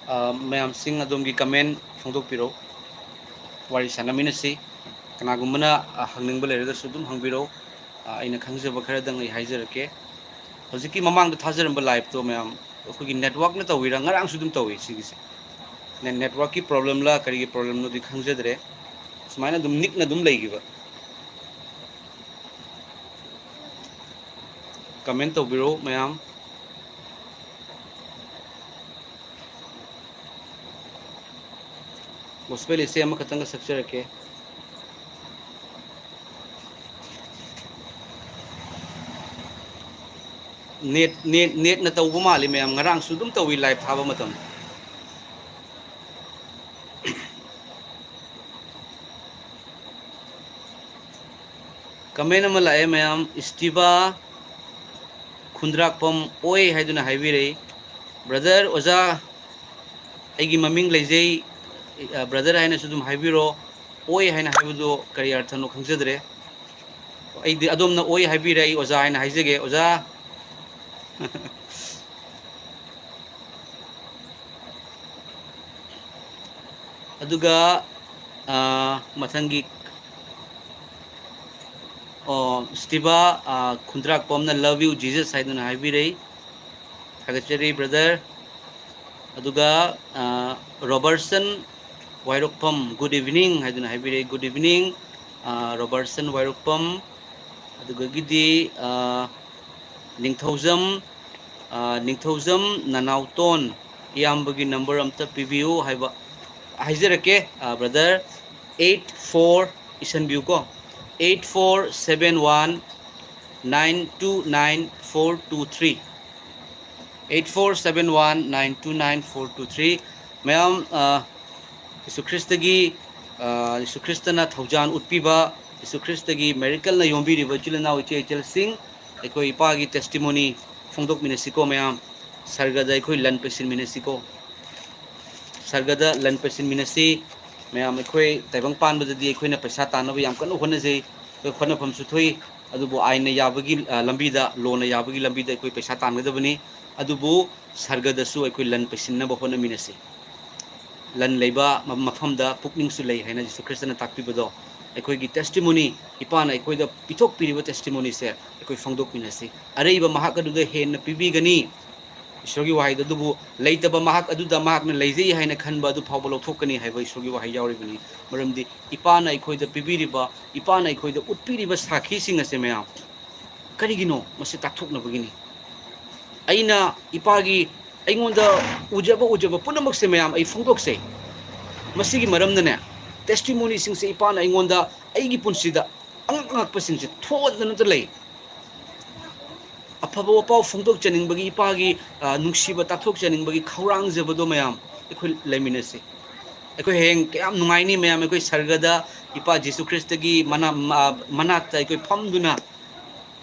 mayam sing adom gi comment phongdok piro wari sanaminasi kanagumana hangningbal lerga sudum hangbiro aina khangjaba khara dang ai haijarake hojiki mamang da thajaramba live to mayam akhoi network na tawira ngarang sudum tawi sigise network ki problem la kari ki problem no di khangjadre sumaina dum nik na dum leigiba comment tawbiro mayam gospel ise ama katanga sakjarake net na tawba mali mayam ngarang sudum tawi live thaba matam comment ama lae mayam istiva khundrakpam oi haiduna haibirei brother oza aigi maming leijei brother haina sudum haibiro oi haina haibudo kari arthano khangjadre ai adomna oi haibirei oza haina haijege oza aduga mathangi Stiva Kundrak Pomna love you Jesus haiduna haibirei thagachari brother aduga Robertson Wairokpam good evening haiduna haibirei good evening Robertson Wairokpam aduga gidi ningthaujam nanauton iyambagi number amta pibiu haiba haijarake brother 84 isanbiu ko 8471 929423 8471 929423 mayam Yesu Kristagi Yesu Kristana thaujan utpiba Yesu Kristagi miracle na yombiriba chilana uche chel sing ekoi ipagi testimony phongdok minasiko mayam sargada ekoi lan pesin minasiko sargada lan pesin minasi mayam ekoi taibang pan badadi ekoi na paisa tanaba yam kanu honajei ekoi khona pham suthui adubu aina yabagi lambida lona yabagi lambida ekoi paisa tangadabani adubu sargada su ekoi lan pesin na bahona minasi lan leiba mafamda pukning su lei haina Jesu Kristana takpibado ekoi gi testimony ipana ekoi da pitok piriba testimony se ekoi phongdok minasi areiba mahak adu da hen pibigani Ishwargi wahai adubu leitaba mahak aduda mahak na leijei haina khanba adu phawba lothokani haiba Ishwargi wahai yauribani maramdi ipana ekoi da pibiriba ipana ekoi da utpiriba sakhi sing ase mayam karigino masi takthokna bagini aina ipagi aingonda ujaba punamak se mayam ai phongdok se masigi maramna ne testimony sing se ipana aingonda aigi punsida angak pasing se thodna na lei afaba wapau phongdok chaning bagi ipagi nungsiba tathok chaning bagi khaurang jabado mayam ekoi leminase ekoi heng kyam nungaini mayam ekoi sargada ipa Jesu Kristagi manakta ekoi phamduna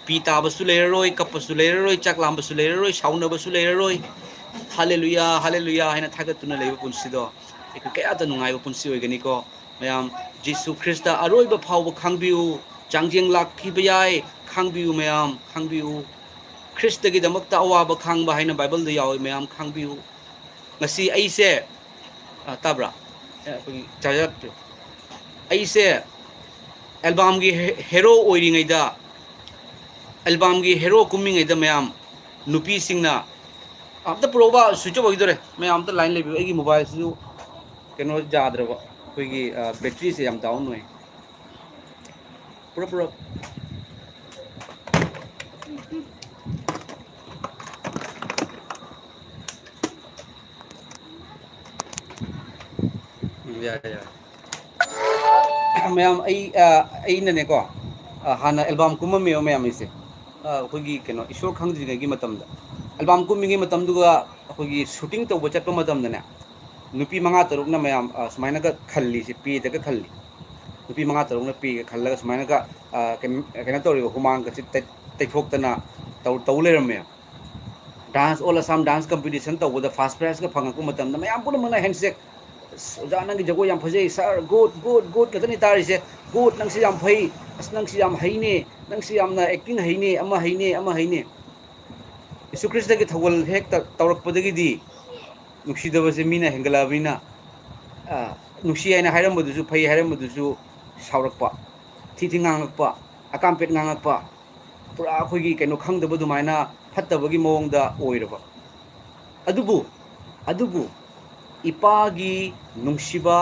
pita basu leroi kapasu leroi chaklam basu leroi sauna basu leroi hallelujah hallelujah haina thagatuna leiba punsido ekoi kaya ta nungai punsi oigani ko mayam Jesu Krista aroiba phawba khangbiu changjeng lakhiba yai khangbiu mayam khangbiu Kristagi damakta awaba khangba haina Bible da yawi mayam khangbiu ngasi aise tabra charger aise album gi hero oiringai da album gi hero kummingai da mayam nupi singna amta proba switch off agidore mayam ta line lebi agi mobile su keno jadraba koigi battery se yam down noi pura ya mayam ai nane ko hana album kuma me mayam ise koigi keno isor khangdri gi matamda album kummingi matamduga koigi shooting to bachat pa matamda ne nupi manga taruk na mayam sumaina ka khalli si pi daga khalli nupi manga taruk na pi khallaga sumaina ka kena tori humang ka taiphok tauleram dance all Assam dance competition to with the fast prize ka phangaku matam na mayam puna mana handshake jana gi jago yam phajei sir good katani tarise good nang si yam phai nang si yam haine nang si yam na acting haine ama. Yesu Krista ki thawal hek tawrak padagi di ꯅꯨꯡꯁꯤꯗꯕꯁꯦ ꯃꯤꯅ ꯍꯦꯟꯒꯠꯂꯛꯑꯕꯅꯤꯅ ꯅꯨꯡꯁꯤ ꯍꯥꯏꯅ ꯍꯥꯏꯔꯝꯕꯗꯨꯁꯨ ꯐꯩ ꯍꯥꯏꯔꯝꯕꯗꯨꯁꯨ ꯁꯥꯎꯔꯛꯄ ꯊꯤ ꯉꯥꯡꯉꯛꯄ ꯑꯀꯥꯝꯄꯦꯠ ꯉꯥꯡꯉꯛꯄ ꯄꯨꯔꯥ ꯑꯩꯈꯣꯏꯒꯤ ꯀꯩꯅꯣ ꯈꯪꯗꯕ ꯑꯗꯨꯃꯥꯏꯅ ꯐꯠꯇꯕꯒꯤ ꯃꯑꯣꯡꯗ ꯑꯣꯏꯔꯕ ꯑꯗꯨꯕꯨ ꯏꯄꯥꯒꯤ ꯅꯨꯡꯁꯤꯕ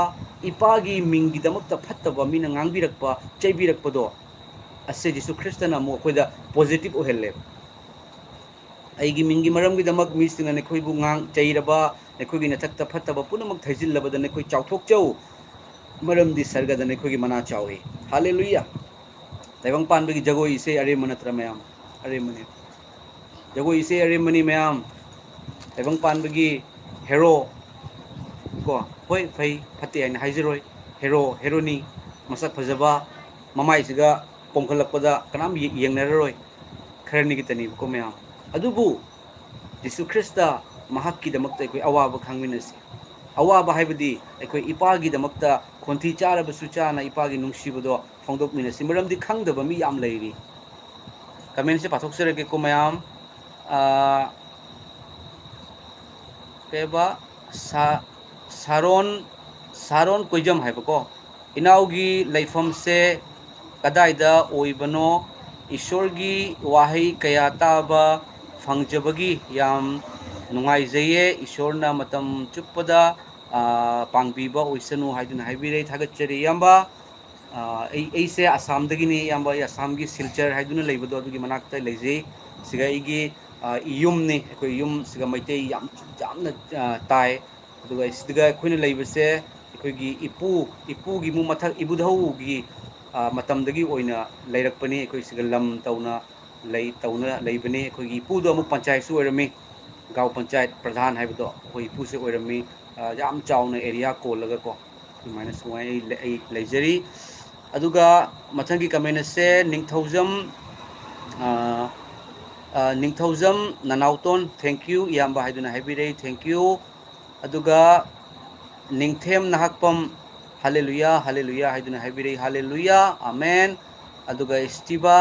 ꯏꯄꯥꯒꯤ ꯃꯤꯡꯒꯤꯗꯃꯛꯇ ꯐꯠꯇꯕ ꯃꯤꯅ ꯉꯥꯡꯕꯤꯔꯛꯄ ꯆꯩꯕꯤꯔꯛꯄꯗꯣ ꯑꯁꯦ ꯖꯤꯁꯨ ꯈ꯭ꯔꯤꯁꯇꯅ ꯑꯃꯨꯛ ꯑꯩꯈꯣꯏꯗ ꯄꯣꯖꯤꯇꯤꯕ ꯑꯣꯏꯍꯜꯂꯦꯕ ꯑꯩꯒꯤ ꯃꯤꯡꯒꯤ ꯃꯔꯝꯒꯤꯗꯃꯛ ꯃꯤꯁꯤꯡꯅ ꯅꯈꯣꯏꯕꯨ ꯆꯩꯔꯕ ꯅꯈꯣꯏꯒꯤ ꯅꯊꯛꯇ ꯐꯠꯇꯕ ꯄꯨꯝꯅꯃꯛ ꯊꯩꯖꯤꯜꯂꯕꯗ ꯅꯈꯣꯏ ꯆꯥꯎꯊꯣꯛꯆꯧ ꯃꯔꯝꯗꯤ ꯁꯔꯒꯗ ꯅꯈꯣꯏꯒꯤ ꯃꯅꯥ ꯆꯥꯎꯏ ꯍꯥꯂꯦꯂꯨꯌꯥ ꯇꯥꯏꯕꯪ ꯄꯥꯟꯕꯒꯤ ꯖꯒꯣꯏ ꯏꯁꯩ ꯑꯔꯦꯝꯕ ꯅꯠꯇ꯭ꯔ ꯃꯌꯥꯝ ꯑꯔꯦꯝꯕꯅꯤ ꯖꯒꯣꯏ ꯏꯁꯩ ꯑꯔꯦꯝꯕꯅꯤ ꯃꯌꯥꯝ ꯇꯥꯏꯕꯪ ꯄꯥꯟꯕꯒꯤ ꯍꯦꯔꯣ ꯀꯣ ꯍꯣꯏ ꯐꯩ ꯐꯠꯇꯦ ꯍꯥꯏꯅ ꯍꯥꯏꯖꯔꯣꯏ ꯍꯦꯔꯣ ꯍꯦꯔꯣꯅꯤ ꯃꯁꯛ ꯐꯖꯕ ꯃꯃꯥꯏꯁꯤꯒ ꯄꯣꯝꯈꯠꯂꯛꯄꯗ ꯀꯅꯥꯝ ꯌꯦꯡꯅꯔꯔꯣꯏ ꯈꯔꯅꯤꯈꯤꯇꯅꯦꯕꯀꯣ ꯃꯌꯥꯝ ꯑꯗꯨꯕꯨ ꯖꯤꯁꯨ ꯈ꯭ꯔꯤꯁꯇ ꯃꯍꯥꯛꯀꯤꯗꯃꯛꯇ ꯑꯩꯈꯣꯏ ꯑꯋꯥꯕ ꯈꯪꯃꯤꯟꯅꯁꯤ ꯑꯋꯥꯕ ꯍꯥꯏꯕꯗꯤ ꯑꯩꯈꯣꯏ ꯏꯄꯥꯒꯤꯗꯃꯛꯇ ꯈꯣꯟꯊꯤ ꯆꯥꯔꯕꯁꯨ ꯆꯥꯅ ꯏꯄꯥꯒꯤ ꯅꯨꯡꯁꯤꯕꯗꯣ ꯐꯣꯡꯗꯣꯛꯃꯤꯟꯅꯁꯤ ꯃꯔꯝꯗꯤ ꯈꯪꯗꯕ ꯃꯤ ꯌꯥꯝ ꯂꯩꯔꯤ ꯀꯃꯦꯟꯁꯦ ꯄꯥꯊꯣꯛꯆꯔꯒꯦꯀꯣ ꯃꯌꯥꯝ ꯀꯩꯕ ꯁꯥꯔꯣꯟ ꯀꯣꯏꯖꯝ ꯍꯥꯏꯕꯀꯣ ꯏꯅꯥꯎꯒꯤ ꯂꯩꯐꯝꯁꯦ ꯀꯗꯥꯏꯗ ꯑꯣꯏꯕꯅꯣ ꯏꯁꯣꯔꯒꯤ ꯋꯥꯍꯩ ꯀꯌꯥ ꯇꯥꯕ ꯐꯪꯖꯕꯒꯤ ꯌꯥꯝ ꯅꯨꯡꯉꯥꯏꯖꯩꯌꯦ ꯏꯁꯣꯔꯅ ꯃꯇꯝ ꯆꯨꯞꯄꯗ ꯄꯥꯡꯕꯤꯕ ꯑꯣꯏꯁꯅꯨ ꯍꯥꯏꯗꯨꯅ ꯍꯥꯏꯕꯤꯔꯦ ꯊꯥꯒꯠꯆꯔꯤ ꯏꯌꯥꯝꯕ ꯑꯩꯁꯦ ꯑꯁꯥꯝꯗꯒꯤꯅꯤ ꯏꯌꯥꯝꯕ ꯑꯩ ꯑꯁꯥꯝꯒꯤ ꯁꯤꯜꯆꯔ ꯍꯥꯏꯗꯨꯅ ꯂꯩꯕꯗꯣ ꯑꯗꯨꯒꯤ ꯃꯅꯥꯛꯇ ꯂꯩꯖꯩ ꯁꯤꯒ ꯑꯩꯒꯤ ꯌꯨꯝꯅꯤ ꯑꯩꯈꯣꯏ ꯌꯨꯝꯁꯤꯒ ꯃꯩꯇꯩ ꯌꯥꯝꯅ ꯇꯥꯏ ꯑꯗꯨꯒ ꯁꯤꯗꯒ ꯑꯩꯈꯣꯏꯅ ꯂꯩꯕꯁꯦ ꯑꯩꯈꯣꯏꯒꯤ ꯏꯄꯨꯒꯤ ꯃꯨꯛ ꯃꯊꯛ ꯏꯕꯨꯙꯧꯒꯤ ꯃꯇꯝꯗꯒꯤ ꯑꯣꯏꯅ ꯂꯩꯔꯛꯄꯅꯤ ꯑꯩꯈꯣꯏ ꯁꯤꯒ ꯂꯝ ꯇꯧꯅ ꯂꯩꯕꯅꯤ ꯑꯩꯈꯣꯏꯒꯤ ꯏꯄꯨꯗꯣ ꯑꯃꯨꯛ ꯄꯟꯆꯥꯌꯠꯁꯨ ꯑꯣꯏꯔꯝꯃꯤ ꯒꯥꯎ ꯄꯟꯆꯥꯌꯠ ꯄ꯭ꯔꯙꯥꯟ ꯍꯥꯏꯕꯗꯣ ꯑꯩꯈꯣꯏ ꯏꯄꯨꯁꯦ ꯑꯣꯏꯔꯝꯃꯤ ꯌꯥꯝ ꯆꯥꯎꯅ ꯑꯦꯔꯤꯌꯥ ꯀꯣꯜꯂꯒꯀꯣ ꯁꯨꯃꯥꯏꯅ ꯑꯩ ꯂꯩꯖꯔꯤ ꯑꯗꯨꯒ ꯃꯊꯪꯒꯤ ꯀꯃꯦꯟ ꯑꯁꯦ ꯅꯤꯡꯊꯧꯖꯝ ꯅꯅꯥꯎꯇꯣꯟ ꯊꯦꯡꯀ꯭ꯌꯨ ꯏꯌꯥꯝꯕ ꯍꯥꯏꯗꯨꯅ ꯍꯥꯏꯕꯤꯔꯛꯏ ꯊꯦꯡꯀ꯭ꯌꯨ ꯑꯗꯨꯒ ꯅꯤꯡꯊꯦꯝ ꯅꯍꯥꯛꯄꯝ ꯍꯥꯂꯦꯂꯨꯌꯥ ꯍꯥꯂꯦꯂꯨꯌꯥ ꯍꯥꯏꯗꯨꯅ ꯍꯥꯏꯕꯤꯔꯛꯏ ꯍꯥꯂꯦꯂꯨꯌꯥ ꯑꯃꯦꯟ ꯑꯗꯨꯒ ꯏꯁꯇꯤꯕꯥ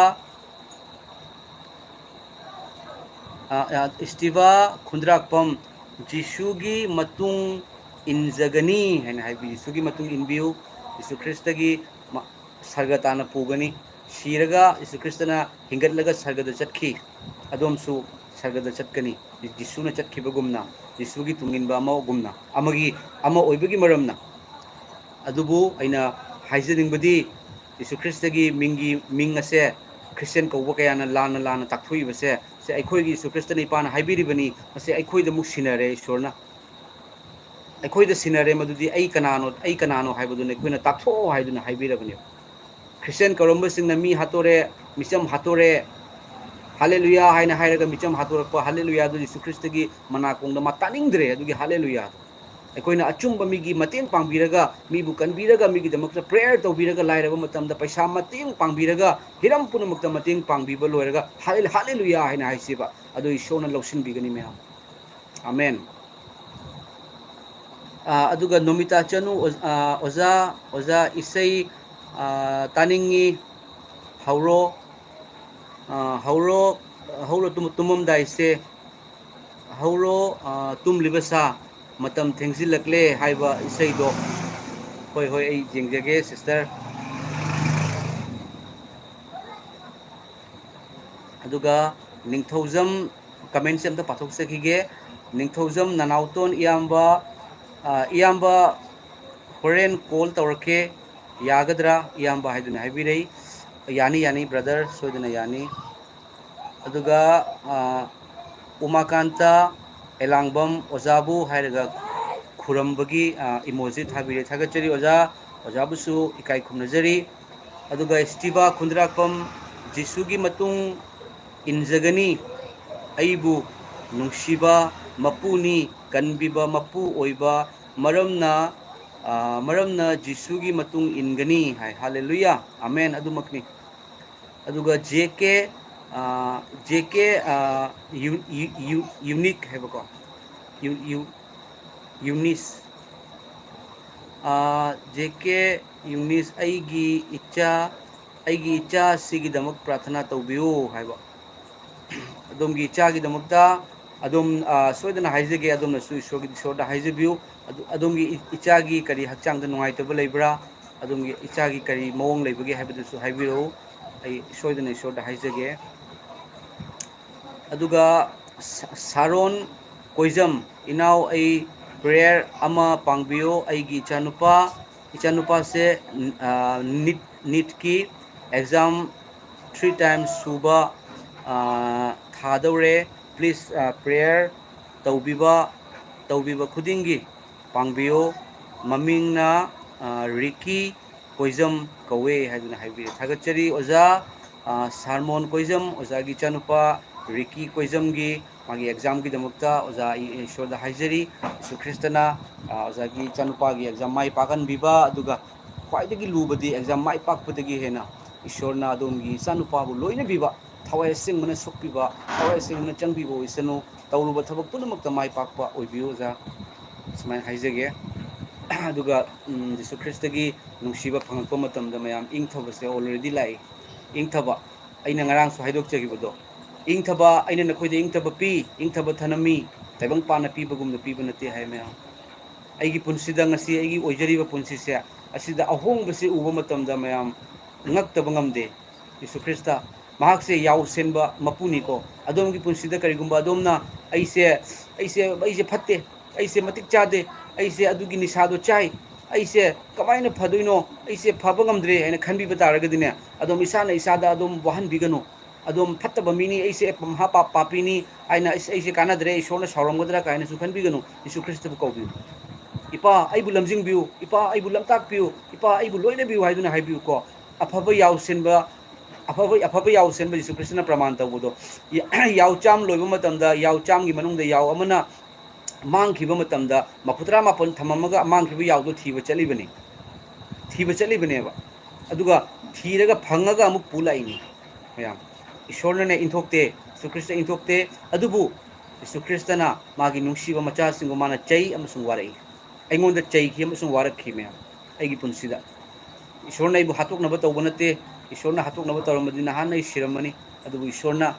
ꯈꯨꯟꯗ꯭ꯔꯥꯛꯄꯝ ꯖꯤꯁꯨꯒꯤ ꯃꯇꯨꯡ ꯏꯟꯖꯒꯅꯤ ꯍꯥꯏꯅ ꯍꯥꯏꯕꯤ ꯖꯤꯁꯨꯒꯤ ꯃꯇꯨꯡ ꯏꯟꯕꯤꯌꯨ ꯖꯤꯁꯨ ꯈ꯭ꯔꯤꯁꯇꯒꯤ ꯁꯔꯒ ꯇꯥꯅ ꯄꯨꯒꯅꯤ ꯁꯤꯔꯒ ꯖꯤꯁꯨ ꯈ꯭ꯔꯤꯁꯇꯅ ꯍꯤꯡꯒꯠꯂꯒ ꯁꯔꯒꯗ ꯆꯠꯈꯤ ꯑꯗꯣꯝꯁꯨ ꯁꯔꯒꯗ ꯆꯠꯀꯅꯤ ꯖꯤꯁꯨꯅ ꯆꯠꯈꯤꯕꯒꯨꯝꯅ ꯖꯤꯁꯨꯒꯤ ꯇꯨꯡꯏꯟꯕ ꯑꯃꯒꯨꯝꯅ ꯑꯃ ꯑꯣꯏꯕꯒꯤ ꯃꯔꯝꯅ ꯑꯗꯨꯕꯨ ꯑꯩꯅ ꯍꯥꯏꯖꯅꯤꯡꯕꯗꯤ ꯖꯤꯁꯨ ꯈ꯭ꯔꯤꯁꯇꯒꯤ ꯃꯤꯡ ꯑꯁꯦ ꯈ꯭ꯔꯤꯁꯇꯦꯟ ꯀꯧꯕ ꯀꯌꯥꯅ ꯂꯥꯟꯅ ꯇꯥꯛꯊꯣꯛꯏꯕꯁꯦ ꯑꯩꯈꯣꯏꯒꯤ ꯖꯤꯁꯨ ꯈ꯭ꯔꯤꯁꯇꯅ ꯏꯄꯥꯅ ꯍꯥꯏꯕꯤꯔꯤꯕꯅꯤ ꯃꯁꯤ ꯑꯩꯈꯣꯏꯗ ꯑꯃꯨꯛ ꯁꯤꯟꯅꯔꯦ ꯏꯁꯣꯔꯅ ꯑꯩꯈꯣꯏꯗ ꯁꯤꯟꯅꯔꯦ ꯃꯗꯨꯗꯤ ꯑꯩ ꯀꯅꯥꯅꯣ ꯍꯥꯏꯕꯗꯨꯅ ꯑꯩꯈꯣꯏꯅ ꯇꯥꯛꯊꯣꯛꯑꯣ ꯍꯥꯏꯗꯨꯅ ꯍꯥꯏꯕꯤꯔꯕꯅꯦꯕ ꯈ꯭ꯔꯤꯁꯇꯦꯟ ꯀꯧꯔꯝꯕꯁꯤꯡꯅ ꯃꯤ ꯍꯥꯠꯇꯣꯔꯦ ꯃꯤꯆꯝ ꯍꯥꯠꯇꯣꯔꯦ ꯍꯥꯂꯦꯂꯨꯌꯥ ꯍꯥꯏꯅ ꯍꯥꯏꯔꯒ ꯃꯤꯆꯝ ꯍꯥꯠꯇꯣꯔꯛꯄ ꯍꯥꯂꯦꯂꯨꯌꯥꯗꯨ ꯖꯤꯁꯨ ꯈ꯭ꯔꯤꯁꯇꯒꯤ ꯃꯅꯥꯀꯣꯡꯗ ꯃꯥ ꯇꯥꯅꯤꯡꯗ꯭ꯔꯦ ꯑꯗꯨꯒꯤ ꯍꯥꯂꯦꯂꯨꯌꯥꯗꯣ ꯑꯩꯈꯣꯏꯅ ꯑꯆꯨꯝꯕ ꯃꯤꯒꯤ ꯃꯇꯦꯡ ꯄꯥꯡꯕꯤꯔꯒ ꯃꯤꯕꯨ ꯀꯟꯕꯤꯔꯒ ꯃꯤꯒꯤꯗꯃꯛꯇ ꯄ꯭ꯔꯦꯌꯔ ꯇꯧꯕꯤꯔꯒ ꯂꯥꯏꯔꯕ ꯃꯇꯝꯗ ꯄꯩꯁꯥ ꯃꯇꯦꯡ ꯄꯥꯡꯕꯤꯔꯒ ꯍꯤꯔꯝ ꯄꯨꯝꯅꯃꯛꯇ ꯃꯇꯦꯡ ꯄꯥꯡꯕꯤꯕ ꯂꯣꯏꯔꯒ ꯍꯥꯂꯦꯂꯨꯌꯥ ꯍꯥꯏꯅ ꯍꯥꯏꯁꯤꯕ ꯑꯗꯨ ꯏꯁꯣꯔꯅ ꯂꯧꯁꯤꯟꯕꯤꯒꯅꯤ ꯃꯌꯥꯝ ꯑꯃꯦꯟ ꯑꯗꯨꯒ ꯅꯣꯃꯤꯇꯥ ꯆꯅꯨ ꯑꯣꯖꯥ ꯏꯁꯩ ꯇꯥꯅꯤꯡꯉꯤ ꯍꯧꯔꯣ ꯍꯧꯔꯣ ꯇꯨꯝꯃꯝꯗꯥꯏꯁꯦ ꯍꯧꯔꯣ ꯇꯨꯝꯂꯤꯕ ꯁꯥ ꯃꯇꯝ ꯊꯦꯡꯖꯤꯜꯂꯛꯂꯦ ꯍꯥꯏꯕ ꯏꯁꯩꯗꯣ ꯍꯣꯏ ꯑꯩ ꯌꯦꯡꯖꯒꯦ ꯁꯤꯁꯇꯔ ꯑꯗꯨꯒ ꯅꯤꯡꯊꯧꯖꯝ ꯀꯃꯦꯟꯁꯦ ꯑꯝꯇ ꯄꯥꯊꯣꯛꯆꯈꯤꯒꯦ ꯅꯤꯡꯊꯧꯖꯝ ꯅꯅꯥꯎꯇꯣꯟ ꯏꯌꯥꯝꯕ ꯍꯣꯔꯦꯟ ꯀꯣꯜ ꯇꯧꯔꯛꯀꯦ ꯌꯥꯒꯗ꯭ꯔꯥ ꯏꯌꯥꯝꯕ ꯍꯥꯏꯗꯨꯅ ꯍꯥꯏꯕꯤꯔꯛꯏ ꯌꯥꯅꯤ ꯕ꯭ꯔꯗꯔ ꯁꯣꯏꯗꯅ ꯌꯥꯅꯤ ꯑꯗꯨꯒ ꯎꯃꯥꯀꯥꯟꯇ ꯑꯦꯂꯥꯡꯕꯝ ꯑꯣꯖꯥꯕꯨ ꯍꯥꯏꯔꯒ ꯈꯨꯔꯝꯕꯒꯤ ꯏꯃꯣꯖꯤ ꯊꯥꯕꯤꯔꯦ ꯊꯥꯒꯠꯆꯔꯤ ꯑꯣꯖꯥꯕꯨꯁꯨ ꯏꯀꯥꯏ ꯈꯨꯝꯅꯖꯔꯤ ꯑꯗꯨꯒ ꯏꯁꯇꯤꯕꯥ ꯈꯨꯟꯗ꯭ꯔꯥꯛꯄꯝ ꯖꯤꯁꯨꯒꯤ ꯃꯇꯨꯡ ꯏꯟꯖꯒꯅꯤ ꯑꯩꯕꯨ ꯅꯨꯡꯁꯤꯕ ꯃꯄꯨꯅꯤ ꯀꯟꯕꯤꯕ ꯃꯄꯨ ꯑꯣꯏꯕ ꯃꯔꯝꯅ ꯖꯤꯁꯨꯒꯤ ꯃꯇꯨꯡ ꯏꯟꯒꯅꯤ ꯍꯥꯏ ꯍꯥꯂꯦꯂꯨꯌꯥ ꯑꯃꯦꯟ ꯑꯗꯨꯃꯛꯅꯤ ꯑꯗꯨꯒ ꯖꯦ ꯀꯦ ꯌꯨꯅꯤꯛ ꯍꯥꯏꯕꯀꯣ ꯌꯨꯅꯤꯁ ꯖꯦ ꯀꯦ ꯌꯨꯅꯤꯁ ꯑꯩꯒꯤ ꯏꯆꯥꯁꯤꯒꯤꯗꯃꯛ ꯄ꯭ꯔꯥꯊꯅꯥ ꯇꯧꯕꯤꯌꯨ ꯍꯥꯏꯕ ꯑꯗꯣꯝꯒꯤ ꯏꯆꯥꯒꯤꯗꯃꯛꯇ adom soidana haizege adom na su isor da haizebiu adom gi ichagi kari hakchang da nungai to leibra adom gi ichagi kari mawong leibage haibadu su haibiro ai soidana isor da haizege aduga saron koizam inau ai prayer ama pangbiyo ai gi ichanupa se nit ki exam 3 times suba thadore please prayer taubiba khudingi pangbiyo mamingna Ricky koizam kawe haiduna haibi thagachari oza sarmon koizam oza gi chanupa Ricky koizam gi magi exam gi damukta oza ishoda haizari su kristana oza gi chanupa gi exam mai pakan biba aduga khwaidagi lubadi exam mai pakpadagi hena ishorna adomgi chanupa bu loina biba thawai sing mana sokpiba thawai sing mana changbiba oisanu tawruba thabak punamakta mai pakpa oibiyo oza sumai haizage aduga Jesu Kristagi nungsiba phangakpa matamda mayam ingthabase already lai ingthaba aina ngarang su haidok chagibodo ingthaba aina nakhoide ingthaba pi ingthaba thanami taibang pana pibagumna piba nate hai mayam aigi punsida ngasi aigi oijariba punsise asida ahongbase uba matamda mayam ngaktaba ngamde Jesu Krista mahakse yaw senba mapuni ko adom gi punsida karigumba adomna aise phatte aise matik chade aise adugi nisado chai aise kamaina phadoino aise phaba ngamdre haina khanbiba taragadine adom isana isada adom wahan bigano adom phattaba mini aise pamha papini aina aise kanadre isona sauromgadra kaina su khanbigano Jesu Krista bu kawbi ipa aibu lamjing biu ipa aibu lamtak piu ipa aibu loina biu haiduna haibiu ko afaba yaw senba afaba yaw senba Jesu Krista praman tawbodo yaw cham loiba matamda yaw cham gi manungda yaw amana mangkhiba matamda maputra mapon thamamaga mangkhiba yawdo thiba chalibani ba aduga thiraga phangaga amuk pulaini mayam ishorna ne inthokte Jesu Krista inthokte adubu Jesu Krista na magi nungsiba macha singo mana chai amasung warai aingonda chai khi amasung warak khi mayam aigi punsida ishorna ibu hatok naba tawbanate ishorna hatok naba tawramadina hanai siramani adubu ishorna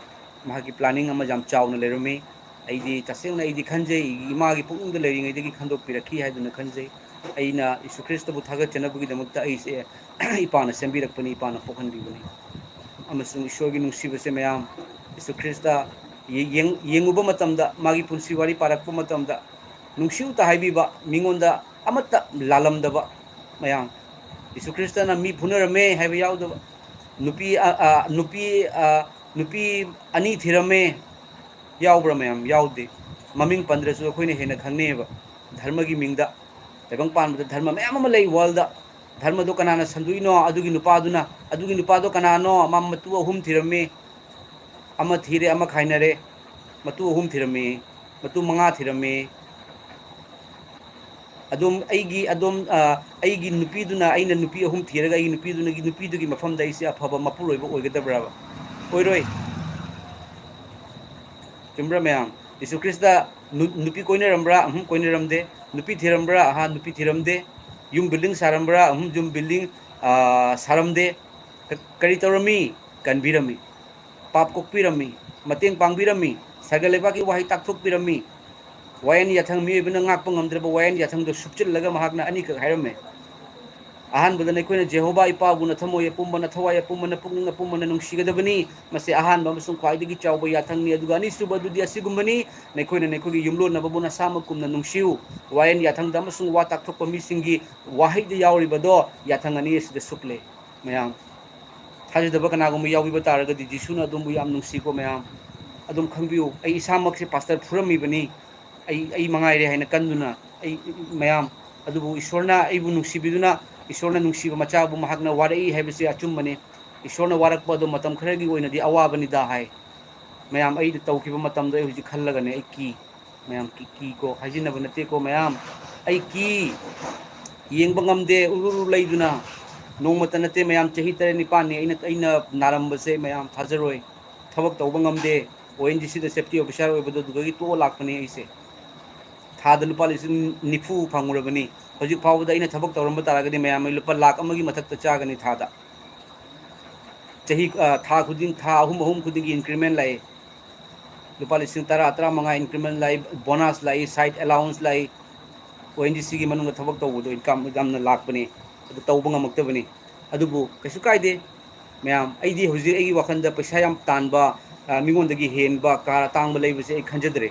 magi planning ama jam chawna lerami aidi tasengna aidi khanjei imagi pungda leringai degi khandok piraki haiduna khanjei aina Jesu Krista bu thaga chanabugi damakta aise ipana sembirakpani ipana pokhanbibani amasung ishorgi nungsibase mayam Jesu Krista yenguba matamda magi punsi wari parakpa matamda nungsiu ta haibiba mingonda amatta lalamdaba mayam Jesu Krista na mi phunarame haiba yaudaba nupi ani thirame yaubra mayam yaude maming pandrasu akhoi hena khangneba dharma gi mingda taibang panbada dharma mayam ama lei world da dharma do kanana sanduino adugi nupa do kanano mamatu ahum thirame ama thire ama khainare matu ahum thirame matu manga thirame adom aigi nupiduna aina nupi ahum thiraga aigi nupidugi mafamda ise afaba mapuroiba oigadabra oiroi Chumbra mayam Jesu Krista nupi koinarambra koinaramde nupi thirambra nupi thiramde yum building sarambra yum building saramde kari tawrami kanbirami pap kokpirami mateng pangbirami sagaleba ki wahai takthokpirami wayan yathang mi ibna ngakpa ngamdraba wayan yathang do supchillaga mahakna ani ka hairame ahan badana koina Jehova ipa buna thamoy pumbana thawai pumbana pungning pumbana nungsigadabani mase ahan bamasung khwaidagi chawba yathang ni aduga ani suba dudi asigumbani nekoina nekogi yumlo nababuna samakumna nungsiu wayan yathang damasung wa takthokpa misingi wahaida yawribado yathang ani sida sukle mayam thajidaba kanagum yawbiba taragadi Jisuna adumbu yam nungsiko mayam adum khangbiu ai isamakse pastor phurami bani ai mangaire haina kanduna ai mayam adubu ishorna aibu nungsibiduna ishorna nungsiba machabu mahakna warai haibase achumbani ishorna warakpa do matam kharagi oinadi awabani da hai mayam ai tawkiba matam do huji khallaga ne ai ki mayam ki ko hajina banate ko mayam ai ki yengba ngamde ururu leiduna nongmata nate mayam chahi tare nipan ni aina narambase mayam thajaroi thabak tawba ngamde ONGC da safety officer oibado dugagi to lakpani aise thada lupa lisin nifu phangurabani hoji phawda ina thabak tawramba taragadi mayam lupa lakh amagi mathakta chagani thada chahi tha khuding tha ahum khuding increment lai lupa lising tara mga increment lai bonus lai side allowance lai ONGC gi manung thabak tawbudo income exam na lakpani adu tawba ngamaktabani adubu kaisu kaide mayam aidi hoji aigi wakanda paisa yam tanba mingondagi henba kara tangba leibase ai khanjadre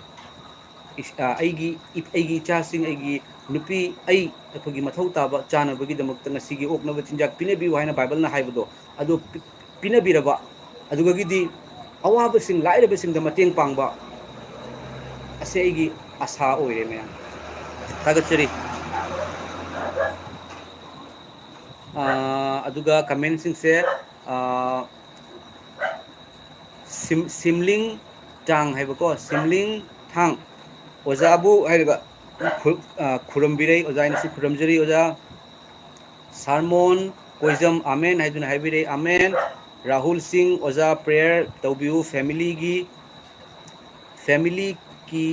aigi ichasing aigi nupi ai akogi mathau taba chana bagi damakta ngasigi oknaba chinjak pinebi waina bible na haibado adu pinabiraba adugagi di awaba sing lairaba sing da mateng pangba ase aigi asa oire mayam tagatchari aduga comment sing se simling tang haibako simling thang ojabu haiga khurambirei oja insi khuramjari oja sarmon koizam amen haiduna haibirei amen rahul singh oja prayer tawbiu family ki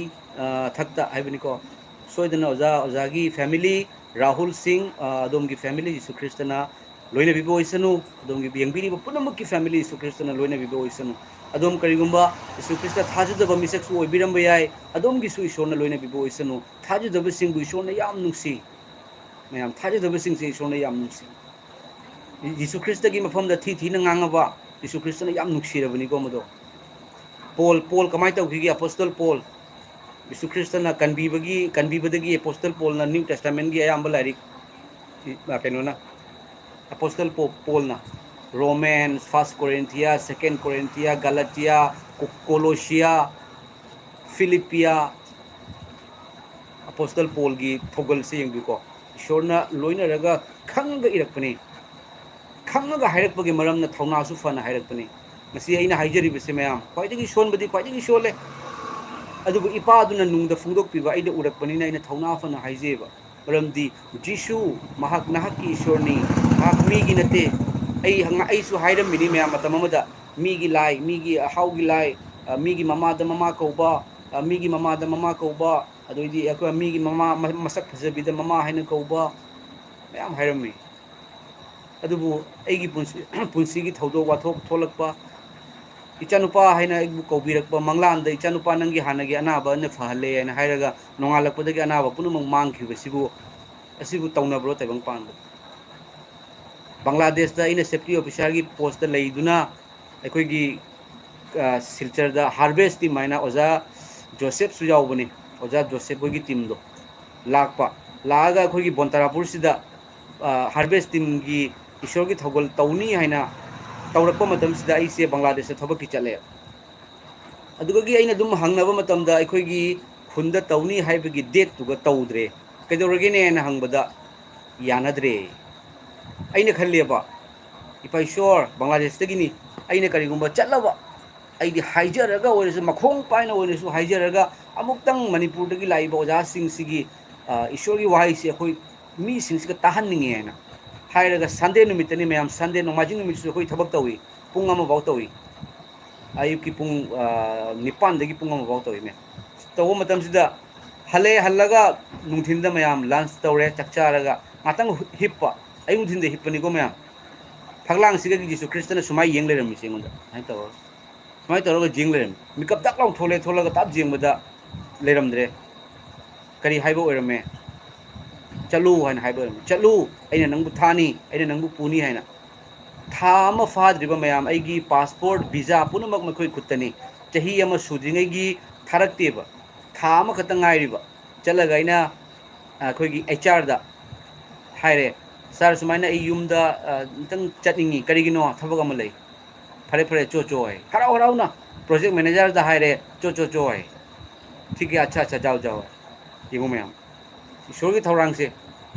thakta haibini ko soidana oja gi family rahul singh adom gi family Jesu Kristana loina bibo isanu adom gi yengbiri punamak ki family Jesu Kristana loina bibo isanu adom karigumba Jesu Krista thajadaba misaksu oibiramba yai adom gi su ishorna loina bibo isanu thajadaba singbu ishorna yam nungsi mayam thajadaba singse ishorna yam nungsi Jesu Krista gi mafamda thi na ngangaba Jesu Kristana yam nuksirabani ko modo Paul kamai tawgi apostle Paul Jesu Kristana kanbibadagi apostle Paul na New Testament gi ayamba larik keno na apostle Paul na Romans, 1 Corinthians, 2 Corinthians, Galatia, Colossia, Philippia apostle Paul gi thogol se yung ko ishorna loina raga khanga irakpani khanga hairakpagi maram na thauna su fana hairakpani masi aina haijari bese mayam kwaidagi shonbadi kwaidagi shole adubu ipaduna nungda fungdok piba aida urakpani na ina thauna fana haijeba maramdi Jisu mahak nahaki ishorni mahak mi gi nate ai su hairam mini mayam matamamada mi gi lai mi gi hau gi lai mi gi mama da mama kauba mi gi mama da mama kauba adoidi akwa mi gi mama masak phajabi da mama haina kauba mayam hairam mi adubu aigi punsi gi thaudo wathok tholakpa ichanupa haina ibu kaubirakpa manglan da ichanupa nangi hanagi anaba ne phale haina hairaga nongalakpa dagi anaba punumang mangkhiba sibu taunabro taibang pan Bangladesh da ina safety officer gi post da leiduna aikoi gi silchar da harvest team maina oja Joseph sujaubani oja Joseph gi team do lakpa laga aikoi gi Bontarapur sida harvest team gi ishor gi thogol tauni haina tawrakpa matam sida aise Bangladesh da thobak ki chale aduga gi aina dum hangnaba matam da aikoi gi khunda tauni haibagi date tuga tawdre kaidorage ne na hangbada yanadre aina khalleba ipai shor Bangladesh tagini aina karigumba chatlaba aidi haijaraga oiresu makhong paina oiresu haijaraga amuktang Manipur dagi laiba oja sing sigi ishor gi wahai se khoi mi sing siga tahan ninge haina hairaga Sunday numitani mayam Sunday nomajing numit su khoi thabak tawi pung ama baw tawi ayuk ki pung nipan dagi pung ama baw tawi me tawo matam sida hale hallaga nungthinda mayam lunch tawre chakcharaga matang hippa ayung thinde hippani ko mayam phaglang siga gi Jesu Kristana sumai yeng leram misingunda hai taw sumai tawra jing leram mikap dak long tholaga tab jingbada leramdre kari haibo oirame chalu haina haibo chalu aina nangbu thani aina nangbu puni haina thama fadriba mayam aigi passport visa punamak makhoi khutani chahi ama sudringai gi tharakteba thama khatang ngairiba chalaga aina akhoi gi HR da haire sar sumaina ai yumda tang chatningi karigino thabak ama lei phare cho hai harau na project manager da haire cho hai ठीक है अच्छा जाओ येगो ma'am ईश्वर की थौरांग से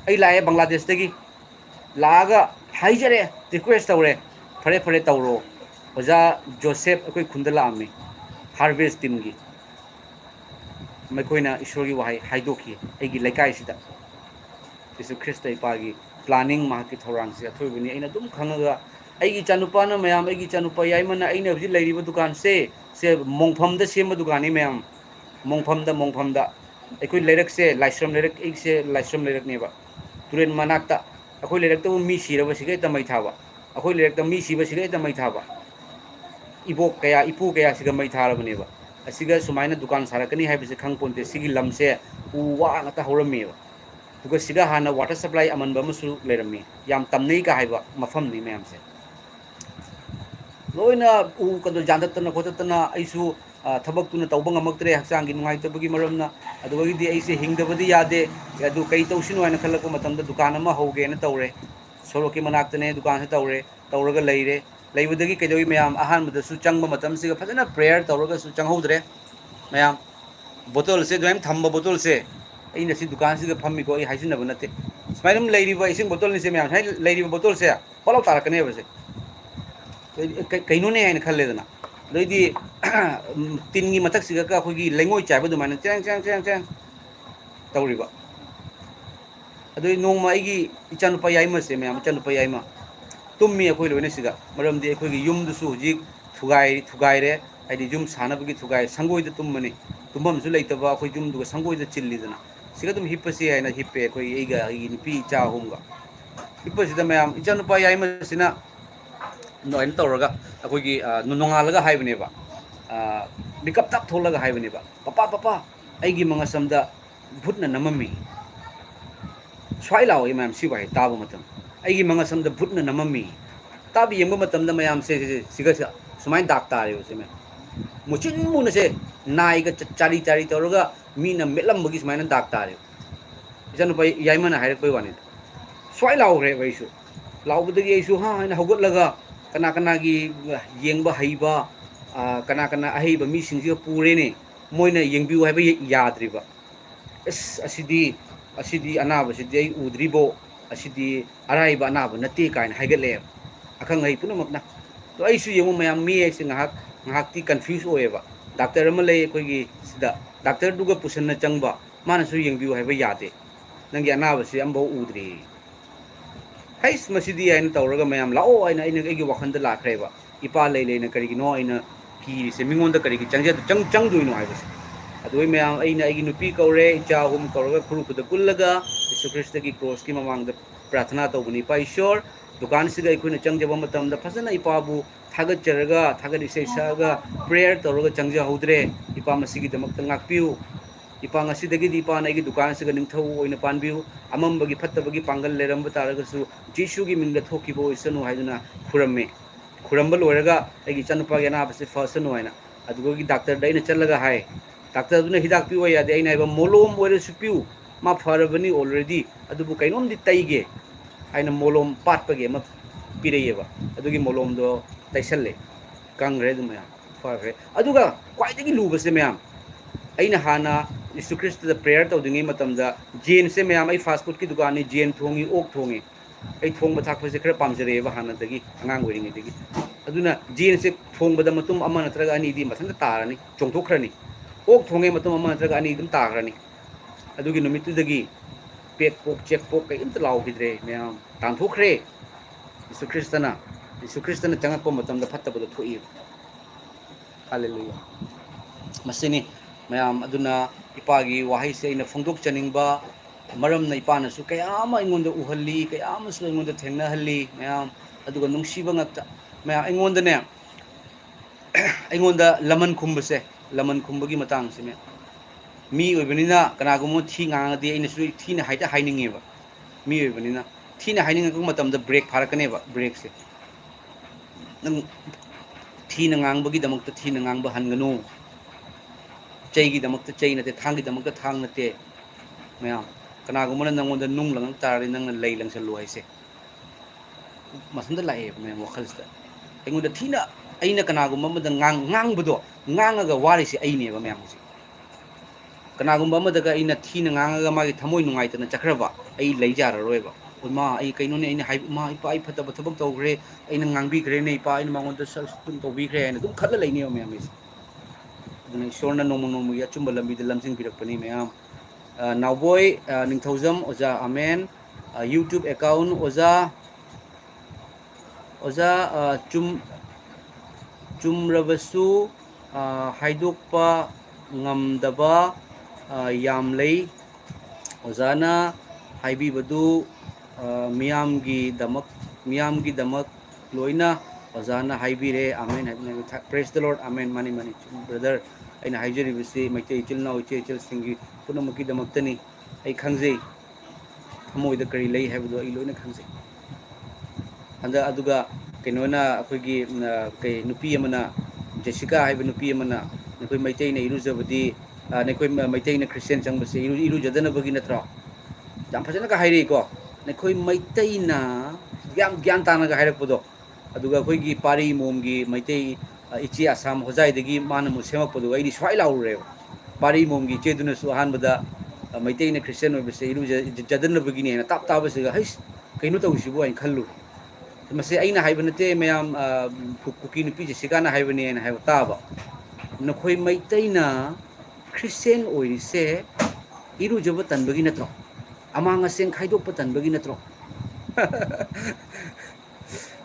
आई लाए बांग्लादेश तगी लागा हाइजरे request तौरे फरे तौरो ओजा जोसेफ अकोई खुंदला आमी हार्वेस्ट टीम की मैखोइना ईश्वर की वहाई हाइदोखी एगी लेकाई सिदा यीशु ख्रिस्ट इपागी प्लानिंग मा की थौरांग से अथोइबनी अइना दुम खंगगा एगी चानुपा न मैम एगी चानुपा याइमना अइना हजि लैरिबो दुकान से मोंगफम द सेम दुकान नि मैम मोंगफमदा अखोई लेरक से लाइश्रम लेरक एक से लाइश्रम लेरक नेबा तुरेन मनाक्ता अखोई लेरक तो मी सिरबा सिगे त मै थाबा अखोई लेरक त मी सिबा सिगे त मै थाबा इबो कया इपु कया सिगे मै थारबनेबा asiga sumaina dukan sarakani haibise khangponte sigi lamse u wa ngata horammi tuga siga hana water supply amanba musu lerami yam tamnei ka haiba mafam ni mayam se loina u kado jandatna khotatna aisu ꯊꯕꯛ ꯇꯨꯅ ꯇꯧꯕ ꯉꯝꯃꯛꯇ꯭ꯔꯦ ꯍꯛꯆꯥꯡꯒꯤ ꯅꯨꯡꯉꯥꯏꯇꯕꯒꯤ ꯃꯔꯝꯅ ꯑꯗꯨꯗꯒꯤꯗꯤ ꯑꯩꯁꯦ ꯍꯤꯡꯗꯕꯗꯤ ꯌꯥꯗꯦ ꯑꯗꯨ ꯀꯩ ꯇꯧꯁꯤꯅꯣ ꯍꯥꯏꯅ ꯈꯜꯂꯛꯄ ꯃꯇꯝꯗ ꯗꯨꯀꯥꯟ ꯑꯃ ꯍꯧꯒꯦꯅ ꯇꯧꯔꯦ ꯁꯣꯔꯣꯛꯀꯤ ꯃꯅꯥꯛꯇꯅꯦ ꯗꯨꯀꯥꯟꯁꯦ ꯇꯧꯔꯒ ꯂꯩꯔꯦ ꯂꯩꯕꯗꯒꯤ ꯀꯩꯗꯧꯏ ꯃꯌꯥꯝ ꯑꯍꯥꯟꯕꯗꯁꯨ ꯆꯪꯕ ꯃꯇꯝꯁꯤꯒ ꯐꯖꯅ ꯄ꯭ꯔꯦꯌꯔ ꯇꯧꯔꯒꯁꯨ ꯆꯪꯍꯧꯗ꯭ꯔꯦ ꯃꯌꯥꯝ ꯕꯣꯇꯜꯁꯦ ꯑꯗꯨꯃꯥꯏꯅ ꯊꯝꯕ ꯕꯣꯇꯜꯁꯦ ꯑꯩꯅ ꯁꯤ ꯗꯨꯀꯥꯟꯁꯤꯗ ꯐꯝꯃꯤꯀꯣ ꯑꯩ ꯍꯥꯏꯖꯤꯟꯅꯕ ꯅꯠꯇꯦ ꯁꯨꯃꯥꯏꯅ ꯑꯗꯨꯝ ꯂꯩꯔꯤꯕ ꯏꯁꯤꯡ ꯕꯣꯇꯜꯅꯤꯁꯦ ꯃꯌꯥꯝ ꯁꯨꯃꯥꯏꯅ ꯂꯩꯔꯤꯕ ꯕꯣꯇꯜꯁꯦ ꯄꯣꯠꯂꯥꯎ ꯇꯥꯔꯛꯀꯅꯦꯕꯁꯦ ꯀꯩꯅꯣꯅꯦ ꯍꯥꯏꯅ ꯈꯜꯂꯦꯗꯅ ꯑꯗꯩꯗꯤ ꯇꯤꯟꯒꯤ ꯃꯊꯛꯁꯤꯒ ꯑꯩꯈꯣꯏꯒꯤ ꯂꯩꯉꯣꯏ ꯆꯥꯏꯕ ꯑꯗꯨꯃꯥꯏꯅ ꯆꯦꯡ ꯇꯧꯔꯤꯕ ꯑꯗꯨꯏ ꯅꯣꯡꯃ ꯑꯩꯒꯤ ꯏꯆꯥꯅꯨꯄꯥ ꯌꯥꯏꯃꯁꯦ ꯃꯌꯥꯝ ꯏꯆꯥꯅꯨꯄꯥ ꯌꯥꯏꯃ ꯇꯨꯝꯃꯤ ꯑꯩꯈꯣꯏ ꯂꯣꯏꯅ ꯁꯤꯗ ꯃꯔꯝꯗꯤ ꯑꯩꯈꯣꯏꯒꯤ ꯌꯨꯝꯗꯨꯁꯨ ꯍꯧꯖꯤꯛ ꯊꯨꯒꯥꯏꯔꯦ ꯍꯥꯏꯗꯤ ꯌꯨꯝ ꯁꯥꯟꯅꯕꯒꯤ ꯁꯪꯒꯣꯏꯗ ꯇꯨꯝꯕꯅꯤ ꯇꯨꯝꯐꯝꯁꯨ ꯂꯩꯇꯕ ꯑꯩꯈꯣꯏ ꯌꯨꯝꯗꯨꯒ ꯁꯪꯒꯣꯏꯗ ꯆꯤꯜꯂꯤꯗꯅ siga dum hippasi haina hippe koi eiga igi nupi cha humga hippasi da mayam ichanupa yaima sina noin tawraga akoigi nonongalaga haibne ba mikap tap tholaga haibne ba papa aigi mangasamda bhutna namami swai law imam sibai taba matam aigi mangasamda bhutna namami tabi yemba matam da mayam se siga sumai dak tare se me muchin muna se nai ga chari tawraga mina melam bagi sumai dak tare ichanupa yaimana hairak pai wani swai law re baisu laubudagi aisu ha haina hogotlaga kana gi yengba haiba kana ahaiba mi singsiga purene moina yengbiu haiba yadriba asidi anaba sidi ai udribo asidi araiba anaba nate kaina haigatle akhang ai punamakna to aisu yengu mayam mi ai ngahakti confuse oeba doctor ama lei koigi sida doctor duga pusanna changba mana su yengbiu haiba yade nangi anaba si ambo udri hais masidi aina tawraga mayam lao aina aigi wakhanda lakreba ipa leina karigino aina ki se mingonda karigi changduino haibase adoi mayam aina aigi nupi kaure icha hum kauraga khurukuda kullaga Yesu Krista ki cross ki mamangda प्रार्थना तौबनी इपा ईश्वर दुकान से अखोना चंगजब मतमदा फजना इपाबू थागतजरगा थागत इसे सगा prayer तौरगा चंगजहौद्रे Ipa मसिगिदमक्ता ngakpiu ipa ngasidagi ipa naigi dukan se ningthau oina panbiu amambagi phattabagi pangal leramba taragasu jisu gi mingda thokibo isanu haiduna khuramba loiraga aigi chanupa gi na base fasanu haina adugi doctor daina challaga hai doctor duna hidak piu yade aina iba molom oire supiu ma farabani already adubu kainom di taige aina molom patpage ma pireyeba adugi molom do taisalle kangre dumaya fare aduga kwaidagi lubase mayam aina hana Yesu Krista da prayer tawdingi matamda jane se mayam ai fast food ki dukan ni jane thongi ok thongi ai thongba thakpase khara pamjare ba hana dagi angang oiringi dagi aduna jane se thongba da matum ama natraga ani di mathanda tarani chongthokhrani ok thonge matum ama natraga ani dum tagrani adugi numitu dagi pet pok check pok kai imta law hidre mayam tan thokre Yesu Krista na changakpa matamda phattabada thoi hallelujah masini mayam aduna ipagi wahai se ina phongdok chaningba maramna ipana su kayama ingonda uhalli kayama su ingonda thengna halli mayam aduga nungsiba ngakta mayam ingonda ne ingonda laman khumbagi matang se me mi oibanina kanagumo thi ngangadi ina su thi na haita hainingeba mi oibanina thi na haininga ku matamda break pharakaneba break se nang thi na ngangbagi damakta thi na ngangba hanganu chaygi damakta chay nate thangi damakta thang nate mayam kanagumana nangonda nung lang tari nang lay lang sa luhay se masanda lae mayam wakhalsta aingonda thina aina kanagumma mada ngangbado ngangaga wari se aineba mayam si kanagumba madaga aina thina ngangaga magi thamoi nungaitana chakraba ai leijararoiba ma ai kainone aina hai ma ipa ai phataba thabak tawgre aina ngangbi gre ne ipa aina mangonda stum tawbi gre aina dum khala leine mayam is aduna isorna nomo ya chumba lambi de lamsing pirakpani mayam nawboy ningthaujam oja amen YouTube account oja chumrabasu haidokpa ngamdaba yam lei ojana haibibadu miyamgi damak loina ojana haibire amen praise the Lord amen mani brother ꯑꯩꯅ ꯍꯥꯏꯖꯔꯤꯕꯁꯤ ꯃꯩꯇꯩ ꯏꯆꯤꯜ ꯏꯅꯥꯎ ꯏꯆꯦ ꯏꯆꯜꯁꯤꯡꯒꯤ ꯄꯨꯝꯅꯃꯛꯀꯤꯗꯃꯛꯇꯅꯤ ꯑꯩ ꯈꯪꯖꯩ ꯊꯃꯣꯏꯗ ꯀꯔꯤ ꯂꯩ ꯍꯥꯏꯕꯗꯣ ꯑꯩ ꯂꯣꯏꯅ ꯈꯪꯖꯩ ꯑꯗꯨꯒ ꯀꯩꯅꯣꯅ ꯑꯩꯈꯣꯏꯒꯤ ꯀꯩ ꯅꯨꯄꯤ ꯑꯃꯅ ꯖꯦꯁꯤꯀꯥ ꯍꯥꯏꯕ ꯅꯨꯄꯤ ꯑꯃꯅ ꯑꯩꯈꯣꯏ ꯃꯩꯇꯩꯅ ꯏꯔꯨꯖꯕꯗꯤ ꯑꯩꯈꯣꯏ ꯃꯩꯇꯩꯅ ꯈ꯭ꯔꯤꯁꯇꯦꯟ ꯆꯪꯕꯁꯦ ꯏꯔꯨꯖꯗꯅꯕꯒꯤ ꯅꯠꯇ꯭ꯔꯣ ꯌꯥꯝ ꯐꯖꯅꯒ ꯍꯥꯏꯔꯛꯏꯀꯣ ꯑꯩꯈꯣꯏ ꯃꯩꯇꯩꯅ ꯌꯥꯝ ꯒ꯭ꯌꯥꯟ ꯇꯥꯅꯒ ꯍꯥꯏꯔꯛꯄꯗꯣ ꯑꯗꯨꯒ ꯑꯩꯈꯣꯏꯒꯤ ꯄꯥꯔꯤ ꯃꯣꯝꯒꯤ ꯃꯩꯇꯩ ꯏꯆꯦ ꯑꯁꯥꯝ ꯍꯣꯖꯥꯏꯗꯒꯤ ꯃꯥꯅ ꯑꯃꯨꯛ ꯁꯦꯝꯃꯛꯄꯗꯨꯒ ꯑꯩꯗꯤ ꯁ꯭ꯋꯥꯏ ꯂꯥꯎꯔꯨꯔꯦꯕ ꯄꯥꯔꯤ ꯃꯣꯝꯒꯤ ꯏꯆꯦꯗꯨꯅꯁꯨ ꯑꯍꯥꯟꯕꯗ ꯃꯩꯇꯩꯅ ꯈ꯭ꯔꯤꯁꯇꯦꯟ ꯑꯣꯏꯕꯁꯦ ꯏꯔꯨꯖꯗꯅꯕꯒꯤꯅꯦꯅ ꯇꯥꯕꯁꯤꯒ ꯍꯩꯁ ꯀꯩꯅꯣ ꯇꯧꯁꯤꯕꯨ ꯍꯥꯏꯅ ꯈꯜꯂꯨꯔꯦ ꯃꯁꯤ ꯑꯩꯅ ꯍꯥꯏꯕ ꯅꯠꯇꯦ ꯃꯌꯥꯝ ꯀꯨꯀꯤ ꯅꯨꯄꯤ ꯖꯦꯁꯤꯀꯥꯅ ꯍꯥꯏꯕꯅꯦꯅ ꯍꯥꯏꯕ ꯇꯥꯕ ꯅꯈꯣꯏ ꯃꯩꯇꯩꯅ ꯈ꯭ꯔꯤꯁꯇꯦꯟ ꯑꯣꯏꯔꯤꯁꯦ ꯏꯔꯨꯖꯕ ꯇꯟꯕꯒꯤ ꯅꯠꯇ꯭ꯔꯣ ꯑꯃꯥꯡ ꯑꯁꯦꯡ ꯈꯥꯏꯗꯣꯛꯄ ꯇꯟꯕꯒꯤ ꯅꯠꯇ꯭ꯔꯣ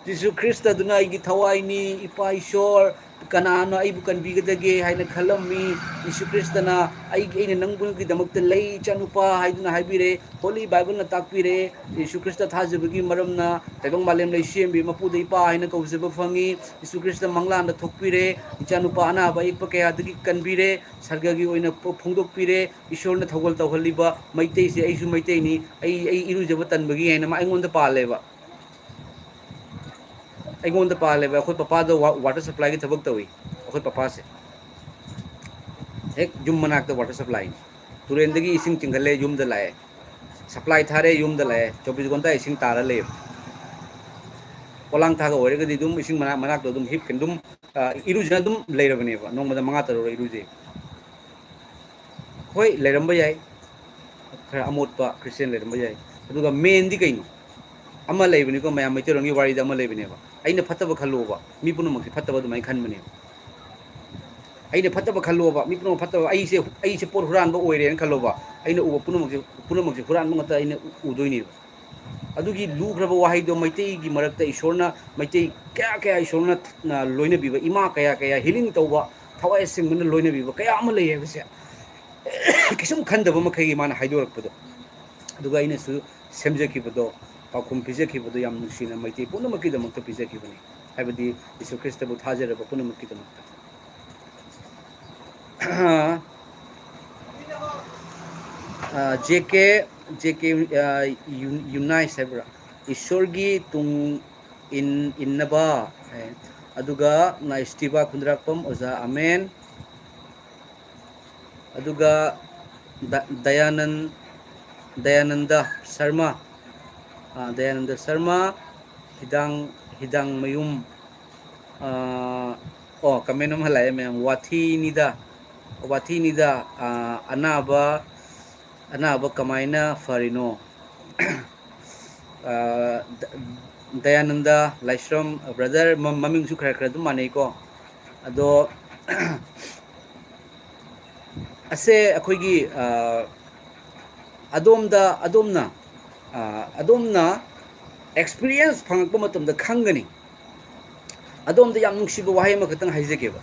ꯖꯤꯁꯨ ꯈ꯭ꯔꯤꯁꯇ ꯑꯗꯨꯅ ꯑꯩꯒꯤ ꯊꯋꯥꯏꯅꯤ ꯏꯄꯥ ꯏꯁꯣꯔ ꯀꯅꯥꯅꯣ ꯑꯩꯕꯨ ꯀꯟꯕꯤꯒꯗꯒꯦ ꯍꯥꯏꯅ ꯈꯜꯂꯝꯃꯤ ꯌꯤꯁꯨ ꯈ꯭ꯔꯤꯁꯇꯅ ꯑꯩꯅ ꯅꯪꯕꯨꯒꯤꯗꯃꯛꯇ ꯂꯩ ꯏꯆꯥꯅꯨꯄꯥ ꯍꯥꯏꯗꯨꯅ ꯍꯥꯏꯕꯤꯔꯦ ꯍꯣꯂꯤ ꯕꯥꯏꯕꯜꯅ ꯇꯥꯛꯄꯤꯔꯦ ꯌꯤꯁꯨ ꯈ꯭ꯔꯤꯁꯇ ꯊꯥꯖꯕꯒꯤ ꯃꯔꯝꯅ ꯇꯥꯏꯕꯪ ꯃꯥꯂꯦꯝ ꯂꯩ ꯁꯦꯝꯕꯤ ꯃꯄꯨꯗ ꯏꯄꯥ ꯍꯥꯏꯅ ꯀꯧꯖꯕ ꯐꯪꯉꯤ ꯌꯤꯁꯨ ꯈ꯭ꯔꯤꯁꯇ ꯃꯪꯂꯥꯟꯗ ꯊꯣꯛꯄꯤꯔꯦ ꯏꯆꯥꯅꯨꯄꯥ ꯑꯅꯥꯕ ꯑꯌꯦꯛꯄ ꯀꯌꯥꯗꯒꯤ ꯀꯟꯕꯤꯔꯦ ꯁꯔꯒꯒꯤ ꯑꯣꯏꯅ ꯐꯣꯡꯗꯣꯛꯄꯤꯔꯦ ꯏꯁꯣꯔꯅ ꯊꯧꯒꯜ ꯇꯧꯍꯜꯂꯤꯕ ꯃꯩꯇꯩꯁꯦ ꯑꯩꯁꯨ ꯃꯩꯇꯩꯅꯤ ꯑꯩ ꯏꯔꯨꯖꯕ ꯇꯟꯕꯒꯤ ꯍꯥꯏꯅ ꯃꯥ ꯑꯩꯉꯣꯟꯗ ꯄꯥꯜꯂꯦꯕ ꯑꯩꯉꯣꯟꯗ ꯄꯥꯜꯂꯦꯕ ꯑꯩꯈꯣꯏ ꯄꯄꯥꯗꯣ ꯋꯥꯇꯔ ꯁꯄ꯭ꯂꯥꯏꯒꯤ ꯊꯕꯛ ꯇꯧꯏ ꯑꯩꯈꯣꯏ ꯄꯄꯥꯁꯦ ꯍꯦꯛ ꯌꯨꯝ ꯃꯅꯥꯛꯇ ꯋꯥꯇꯔ ꯁꯄ꯭ꯂꯥꯏꯅꯤ ꯇꯨꯔꯦꯟꯗꯒꯤ ꯏꯁꯤꯡ ꯆꯤꯡꯈꯠꯂꯦ ꯌꯨꯝꯗ ꯂꯥꯛꯑꯦ ꯁꯄ꯭ꯂꯥꯏ ꯊꯥꯔꯦ ꯌꯨꯝꯗ ꯂꯥꯛꯑꯦ 24 ꯘꯟꯇꯥ ꯏꯁꯤꯡ ꯇꯥꯔ ꯂꯩꯌꯦꯕ ꯄꯣꯂꯥꯡ ꯊꯥꯒ ꯑꯣꯏꯔꯒꯗꯤ ꯑꯗꯨꯝ ꯏꯁꯤꯡ ꯃꯅꯥꯛꯇ ꯑꯗꯨꯝ ꯍꯤꯞꯀꯅꯤ ꯑꯗꯨꯝ ꯏꯔꯨꯖꯅ ꯑꯗꯨꯝ ꯂꯩꯔꯕꯅꯦꯕ ꯅꯣꯡꯃꯗ 5 ꯏꯔꯨꯖꯩ ꯍꯣꯏ ꯂꯩꯔꯝꯕ ꯌꯥꯏ ꯈꯔ ꯑꯃꯣꯠꯄ ꯈ꯭ꯔꯤꯁꯇꯦꯟ ꯂꯩꯔꯝꯕ ꯌꯥꯏ ꯑꯗꯨꯒ ꯃꯦꯟꯗꯤ ꯀꯩꯅꯣ ꯑꯃ ꯂꯩꯕꯅꯤꯀꯣ ꯃꯌꯥꯝ ꯃꯩꯇꯩꯔꯣꯟꯒꯤ ꯋꯥꯔꯤꯗ ꯑꯃ ꯂꯩꯕꯅꯦꯕ ꯑꯩꯅ ꯐꯠꯇꯕ ꯈꯜꯂꯣꯕ ꯃꯤ ꯄꯨꯝꯅꯃꯛꯁꯦ ꯐꯠꯇꯕ ꯑꯗꯨꯃꯥꯏꯅ ꯈꯟꯕꯅꯦꯕ ꯑꯩꯅ ꯐꯠꯇꯕ ꯈꯜꯂꯣꯕ ꯃꯤ ꯄꯨꯝꯅꯃꯛ ꯐꯠꯇꯕ ꯑꯩꯁꯦ ꯄꯣꯠ ꯍꯨꯔꯥꯟꯕ ꯑꯣꯏꯔꯦꯅ ꯈꯜꯂꯣꯕ ꯑꯩꯅ ꯎꯕ ꯄꯨꯝꯅꯃꯛꯁꯦ ꯍꯨꯔꯥꯟꯕ ꯉꯥꯛꯇ ꯑꯩꯅ ꯎꯗꯣꯏꯅꯦꯕ ꯑꯗꯨꯒꯤ ꯂꯨꯈ꯭ꯔꯕ ꯋꯥꯍꯩꯗꯣ ꯃꯩꯇꯩꯒꯤ ꯃꯔꯛꯇ ꯏꯁꯣꯔꯅ ꯃꯩꯇꯩ ꯀꯌꯥ ꯏꯁꯣꯔꯅ ꯂꯣꯏꯅꯕꯤꯕ ꯏꯃꯥ ꯀꯌꯥ ꯍꯤꯂꯤꯡ ꯇꯧꯕ ꯊꯋꯥꯏ ꯑꯁꯦꯡꯕꯅ ꯂꯣꯏꯅꯕꯤꯕ ꯀꯌꯥ ꯑꯃ ꯂꯩ ꯍꯥꯏꯕꯁꯦ ꯀꯩꯁꯨꯝ ꯈꯟꯗꯕ ꯃꯈꯩꯒꯤ ꯃꯥꯅ ꯍꯥꯏꯗꯣꯔꯛꯄꯗꯣ ꯑꯗꯨꯒ ꯑꯩꯅꯁꯨ ꯁꯦꯝꯖꯈꯤꯕꯗꯣ ꯄꯥꯎꯈꯨꯝ ꯄꯤꯖꯈꯤꯕꯗꯣ ꯌꯥꯝ ꯅꯨꯡꯁꯤꯅ ꯃꯩꯇꯩ ꯄꯨꯝꯅꯃꯛꯀꯤꯗꯃꯛꯇ ꯄꯤꯖꯈꯤꯕꯅꯤ ꯍꯥꯏꯕꯗꯤ ꯌꯤꯁꯨ ꯈ꯭ꯔꯤꯁꯇꯕꯨ ꯊꯥꯖꯔꯕ ꯄꯨꯝꯅꯃꯛꯀꯤꯗꯃꯛꯇ JK ꯌꯨꯅꯥꯏꯁ ꯍꯥꯏꯕ꯭ꯔꯥ ꯏꯁꯣꯔꯒꯤ ꯇꯨꯡ ꯏꯟꯅꯕ ꯑꯗꯨꯒ ꯏꯁꯇꯤꯕꯥ ꯈꯨꯟꯗ꯭ꯔꯥꯛꯄꯝ ꯑꯣꯖꯥ ꯑꯃꯦꯟ ꯑꯗꯨꯒ ꯗꯌꯥꯅꯟꯗ ꯁꯔꯃ ꯗꯌꯥꯅꯟꯗ ꯁꯔꯃ ꯍꯤꯗꯥꯡꯃꯌꯨꯝ ꯀꯃꯦꯟ ꯑꯃ ꯂꯥꯛꯑꯦ ꯃꯌꯥꯝ ꯋꯥꯊꯤꯅꯤꯗ ꯑꯅꯥꯕ ꯀꯃꯥꯏꯅ ꯐꯔꯤꯅꯣ ꯗꯌꯥꯅꯟꯗ ꯂꯥꯏꯁ꯭ꯔꯝ ꯕ꯭ꯔꯗꯔ ꯃꯃꯤꯡꯁꯨ ꯈꯔ ꯑꯗꯨꯝ ꯃꯥꯟꯅꯩꯀꯣ ꯑꯗꯣ ꯑꯁꯦ ꯑꯩꯈꯣꯏꯒꯤ ꯑꯗꯣꯝꯅ ꯑꯦꯛꯁꯄꯤꯔꯤꯌꯦꯟꯁ ꯐꯪꯉꯛꯄ ꯃꯇꯝꯗ ꯈꯪꯒꯅꯤ ꯑꯗꯣꯝꯗ ꯌꯥꯝ ꯅꯨꯡꯁꯤꯕ ꯋꯥꯍꯩ ꯑꯃꯈꯛꯇꯪ ꯍꯥꯏꯖꯒꯦꯕ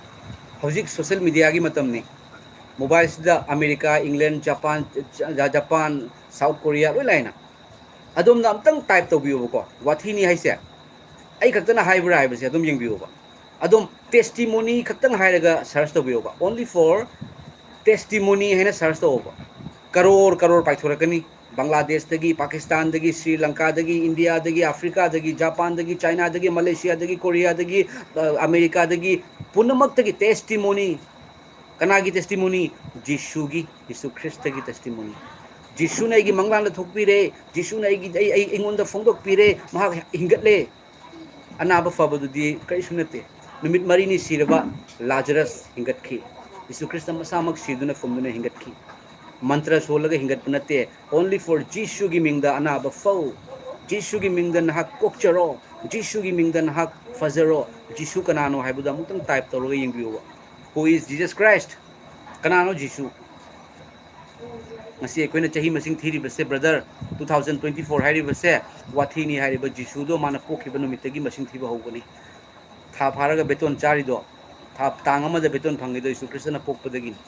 ꯍꯧꯖꯤꯛ ꯁꯣꯁꯦꯜ ꯃꯦꯗꯤꯌꯥꯒꯤ ꯃꯇꯝꯅꯤ ꯃꯣꯕꯥꯏꯜꯁꯤꯗ ꯑꯃꯦꯔꯤꯀꯥ ꯏꯪꯂꯦꯟ ꯖꯄꯥꯟ ꯁꯥꯎꯠ ꯀꯣꯔꯤꯌꯥ ꯂꯣꯏ ꯂꯥꯛꯑꯦꯅ ꯑꯗꯣꯝꯅ ꯑꯝꯇꯪ ꯇꯥꯏꯞ ꯇꯧꯕꯤꯌꯣꯕꯀꯣ ꯋꯥꯊꯤꯅꯤ ꯍꯥꯏꯁꯦ ꯑꯩ ꯈꯛꯇꯅ ꯍꯥꯏꯕ꯭ꯔꯥ ꯍꯥꯏꯕꯁꯦ ꯑꯗꯨꯝ ꯌꯦꯡꯕꯤꯌꯣꯕ ꯑꯗꯨꯝ ꯇꯦꯁꯇꯤꯃꯣꯅꯤ ꯈꯛꯇꯪ ꯍꯥꯏꯔꯒ ꯁꯔꯆ ꯇꯧꯕꯤꯌꯣꯕ ꯑꯣꯟꯂꯤ ꯐꯣꯔ ꯇꯦꯁꯇꯤꯃꯣꯅꯤ ꯍꯥꯏꯅ ꯁꯔꯆ ꯇꯧꯕ ꯀꯔꯣꯔ ꯄꯥꯏꯊꯣꯔꯛꯀꯅꯤ ꯕꯪꯒ꯭ꯂꯥꯗꯦꯁꯇꯒꯤ ꯄꯥꯀꯤꯁꯇꯥꯟꯗꯒꯤ ꯁ꯭ꯔꯤ ꯂꯪꯀꯥꯗꯒꯤ ꯏꯟꯗꯤꯌꯥꯗꯒꯤ ꯑꯐ꯭रिꯀꯥꯗꯒꯤ ꯖꯄꯥꯟꯗꯒꯤ ꯆꯥꯏꯅꯥꯗꯒꯤ ꯃꯂꯦꯁꯤꯌꯥꯗꯒꯤ ꯀꯣꯔꯤꯌꯥꯗꯒꯤ ꯑꯃꯦꯔꯤꯀꯥꯗꯒꯤ ꯄꯨꯝꯅꯃꯛꯇꯒꯤ ꯇꯦꯁꯇꯤꯃꯣꯅꯤ ꯀꯅꯥꯒꯤ ꯇꯦꯁꯇꯤꯃꯣꯅꯤ ꯌꯤꯁꯨ ꯈ꯭ꯔꯤꯁꯇꯒꯤ ꯇꯦꯁꯇꯤꯃꯣꯅꯤ ꯖꯤꯁꯨꯅ ꯑꯩꯒꯤ ꯃꯪꯂꯥꯟꯗ ꯊꯣꯛꯄꯤꯔꯦ ꯖꯤꯁꯨꯅ ꯑꯩꯉꯣꯟꯗ ꯐꯣꯡꯗꯣꯛꯄꯤꯔꯦ ꯃꯍꯥꯛ ꯍꯤꯡꯒꯠꯂꯦ ꯑꯅꯥꯕ ꯐꯕꯗꯨꯗꯤ ꯀꯔꯤꯁꯨ ꯅꯠꯇꯦ ꯅꯨꯃꯤꯠ 4ꯅꯤ ꯁꯤꯔꯕ ꯂꯥꯖꯔꯁ ꯍꯤꯡꯒꯠꯈꯤ ꯌꯤꯁꯨ ꯈ꯭ꯔꯤꯁꯇ ꯃꯁꯥꯃꯛ ꯁꯤꯗꯨꯅ ꯐꯨꯝꯗꯨꯅ ꯍꯤꯡꯒꯠꯈꯤ ꯃꯟꯇ꯭ꯔ ꯁꯣꯜꯂꯒ ꯍꯤꯡꯒꯠꯄ ꯅꯠꯇꯦ ꯑꯣꯟꯂꯤ ꯐꯣꯔ ꯖꯤꯁꯨꯒꯤ ꯃꯤꯡꯗ ꯑꯅꯥꯕ ꯐꯧ ꯖꯤꯁꯨꯒꯤ ꯃꯤꯡꯗ ꯅꯍꯥꯛ ꯀꯣꯛꯆꯔꯣ ꯖꯤꯁꯨꯒꯤ ꯃꯤꯡꯗ ꯅꯍꯥꯛ ꯐꯖꯔꯣ ꯖꯤꯁꯨ ꯀꯅꯥꯅꯣ ꯍꯥꯏꯕꯗꯣ ꯑꯃꯨꯛꯇꯪ ꯇꯥꯏꯞ ꯇꯧꯔꯒ ꯌꯦꯡꯕꯤꯌꯨꯕ ꯍꯨ ꯏꯁ ꯖꯤꯁꯁ ꯈ꯭ꯔꯥꯏꯁꯠ ꯀꯅꯥꯅꯣ ꯖꯤꯁꯨ ꯉꯁꯤ ꯑꯩꯈꯣꯏꯅ ꯆꯍꯤ ꯃꯁꯤꯡ ꯊꯤꯔꯤꯕꯁꯦ ꯕ꯭ꯔꯗꯔ 2024 ꯍꯥꯏꯔꯤꯕꯁꯦ ꯋꯥꯊꯤꯅꯤ ꯍꯥꯏꯔꯤꯕ ꯖꯤꯁꯨꯗꯣ ꯃꯥꯅ ꯄꯣꯛꯈꯤꯕ ꯅꯨꯃꯤꯠꯇꯒꯤ ꯃꯁꯤꯡ ꯊꯤꯕ ꯍꯧꯒꯅꯤ ꯊꯥ ꯐꯥꯔꯒ ꯕꯦꯇꯣꯟ ꯆꯥꯔꯤꯗꯣ ꯇꯥꯡ ꯑꯃꯗ ꯕꯦꯇꯣꯟ ꯐꯪꯉꯤꯗꯣ ꯌꯤꯁꯨ ꯈ꯭ꯔꯤꯁꯇꯅ ꯄꯣꯛꯄꯗꯒꯤꯅꯤ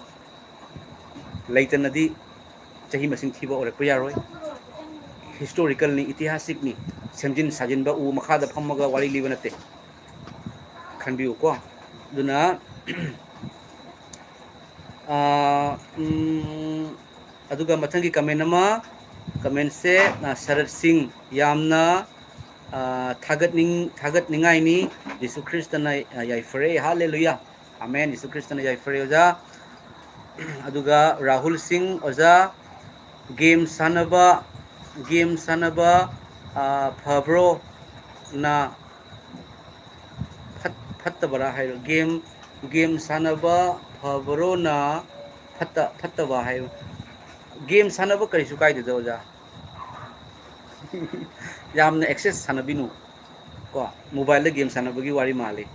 ꯂꯩꯇꯅꯗꯤ ꯆꯍꯤ ꯃꯁꯤꯡ ꯊꯤꯕ ꯑꯣꯏꯔꯛꯄ ꯌꯥꯔꯣꯏ ꯍꯤꯁꯇꯣꯔꯤꯀꯦꯜꯅꯤ ꯏꯇꯤꯍꯥꯁꯤꯛꯅꯤ ꯁꯦꯝꯖꯤꯟ ꯁꯥꯖꯤꯟꯕ ꯎ ꯃꯈꯥꯗ ꯐꯝꯃꯒ ꯋꯥꯔꯤ ꯂꯤꯕ ꯅꯠꯇꯦ ꯈꯟꯕꯤꯌꯨꯀꯣ ꯑꯗꯨꯅ aduga mathang ki comment nama comment se Sarat Singh yamna thagat ningai ni Yesu Christ na yaifare hallelujah amen Yesu Christ na yaifare oja aduga Rahul Singh oja game sanaba phabro na fattabara hai game sanaba phabro na fattaba hai game sanaba kari su kai de oja yamna access sanabinu ko mobile game sanabagi wari male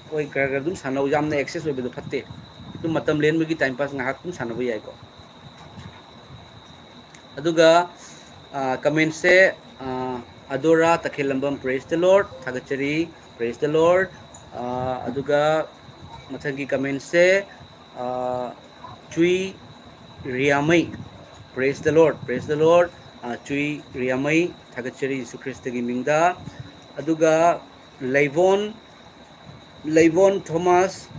koi kar dum sanau yamna access oibedo fatte dum matam len bagi time pass ngahak dum sanabu yai ko aduga comment se adora takhilambam praise the lord thagachari praise the lord aduga mathangi comment se chui riamai praise the lord chui riamai thagachari Yesu Christ gi mingda aduga Leivon Thomas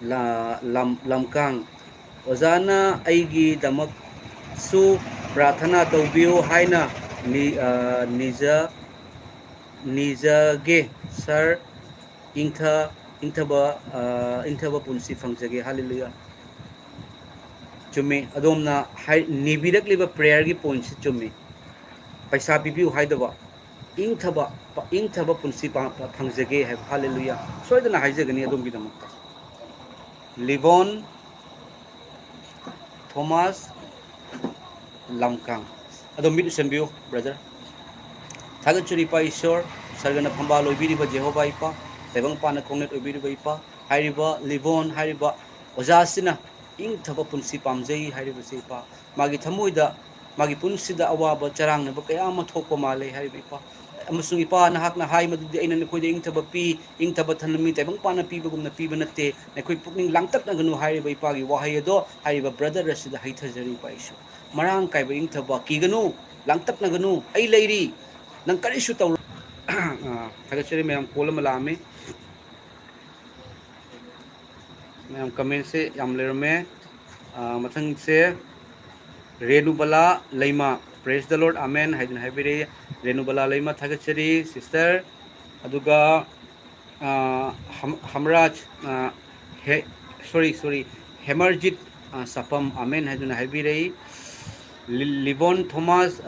lamkang ozana aigi damak su prathana tawbiu haina nijage sir intaba punsi fangjage hallelujah chumi adomna nibirak liba prayer gi point se chumi paisa bibiu haidaba ingthaba punsi fangjage hallelujah soidana haijagani adom gi damak Livon Thomas lamkang adom midu senbiu brother thagat churi pa ishor sargana phamba loibiriba Jehovah ipa tebang pana kongnet oibiriba ipa hairiba Livon hairiba ojasina ing thaba punsi pamjei hairiba se ipa magi thamoida magi punsida awaba charang na ba kaya ma thokpa male hairiba ipa amasung ipa nahak na hai madudi aina nakoi ing thaba thanami tebang pana pibagum na piba natte nakoi pukning langtak na ganu hairiba ipa gi wahai ado hairiba brother rasida haithajari pa isu marang kai ba ing thaba ki ganu langtak na ganu ai leiri nang karisu taw thagachari mayam kolam lame mayam comment se yam lerme mathang se Renubala Laima praise the Lord amen haidin haibire Renubala Laima thagachari sister aduga Hamraj sorry Hemarjit sapam amen haidin haibire Livon Thomas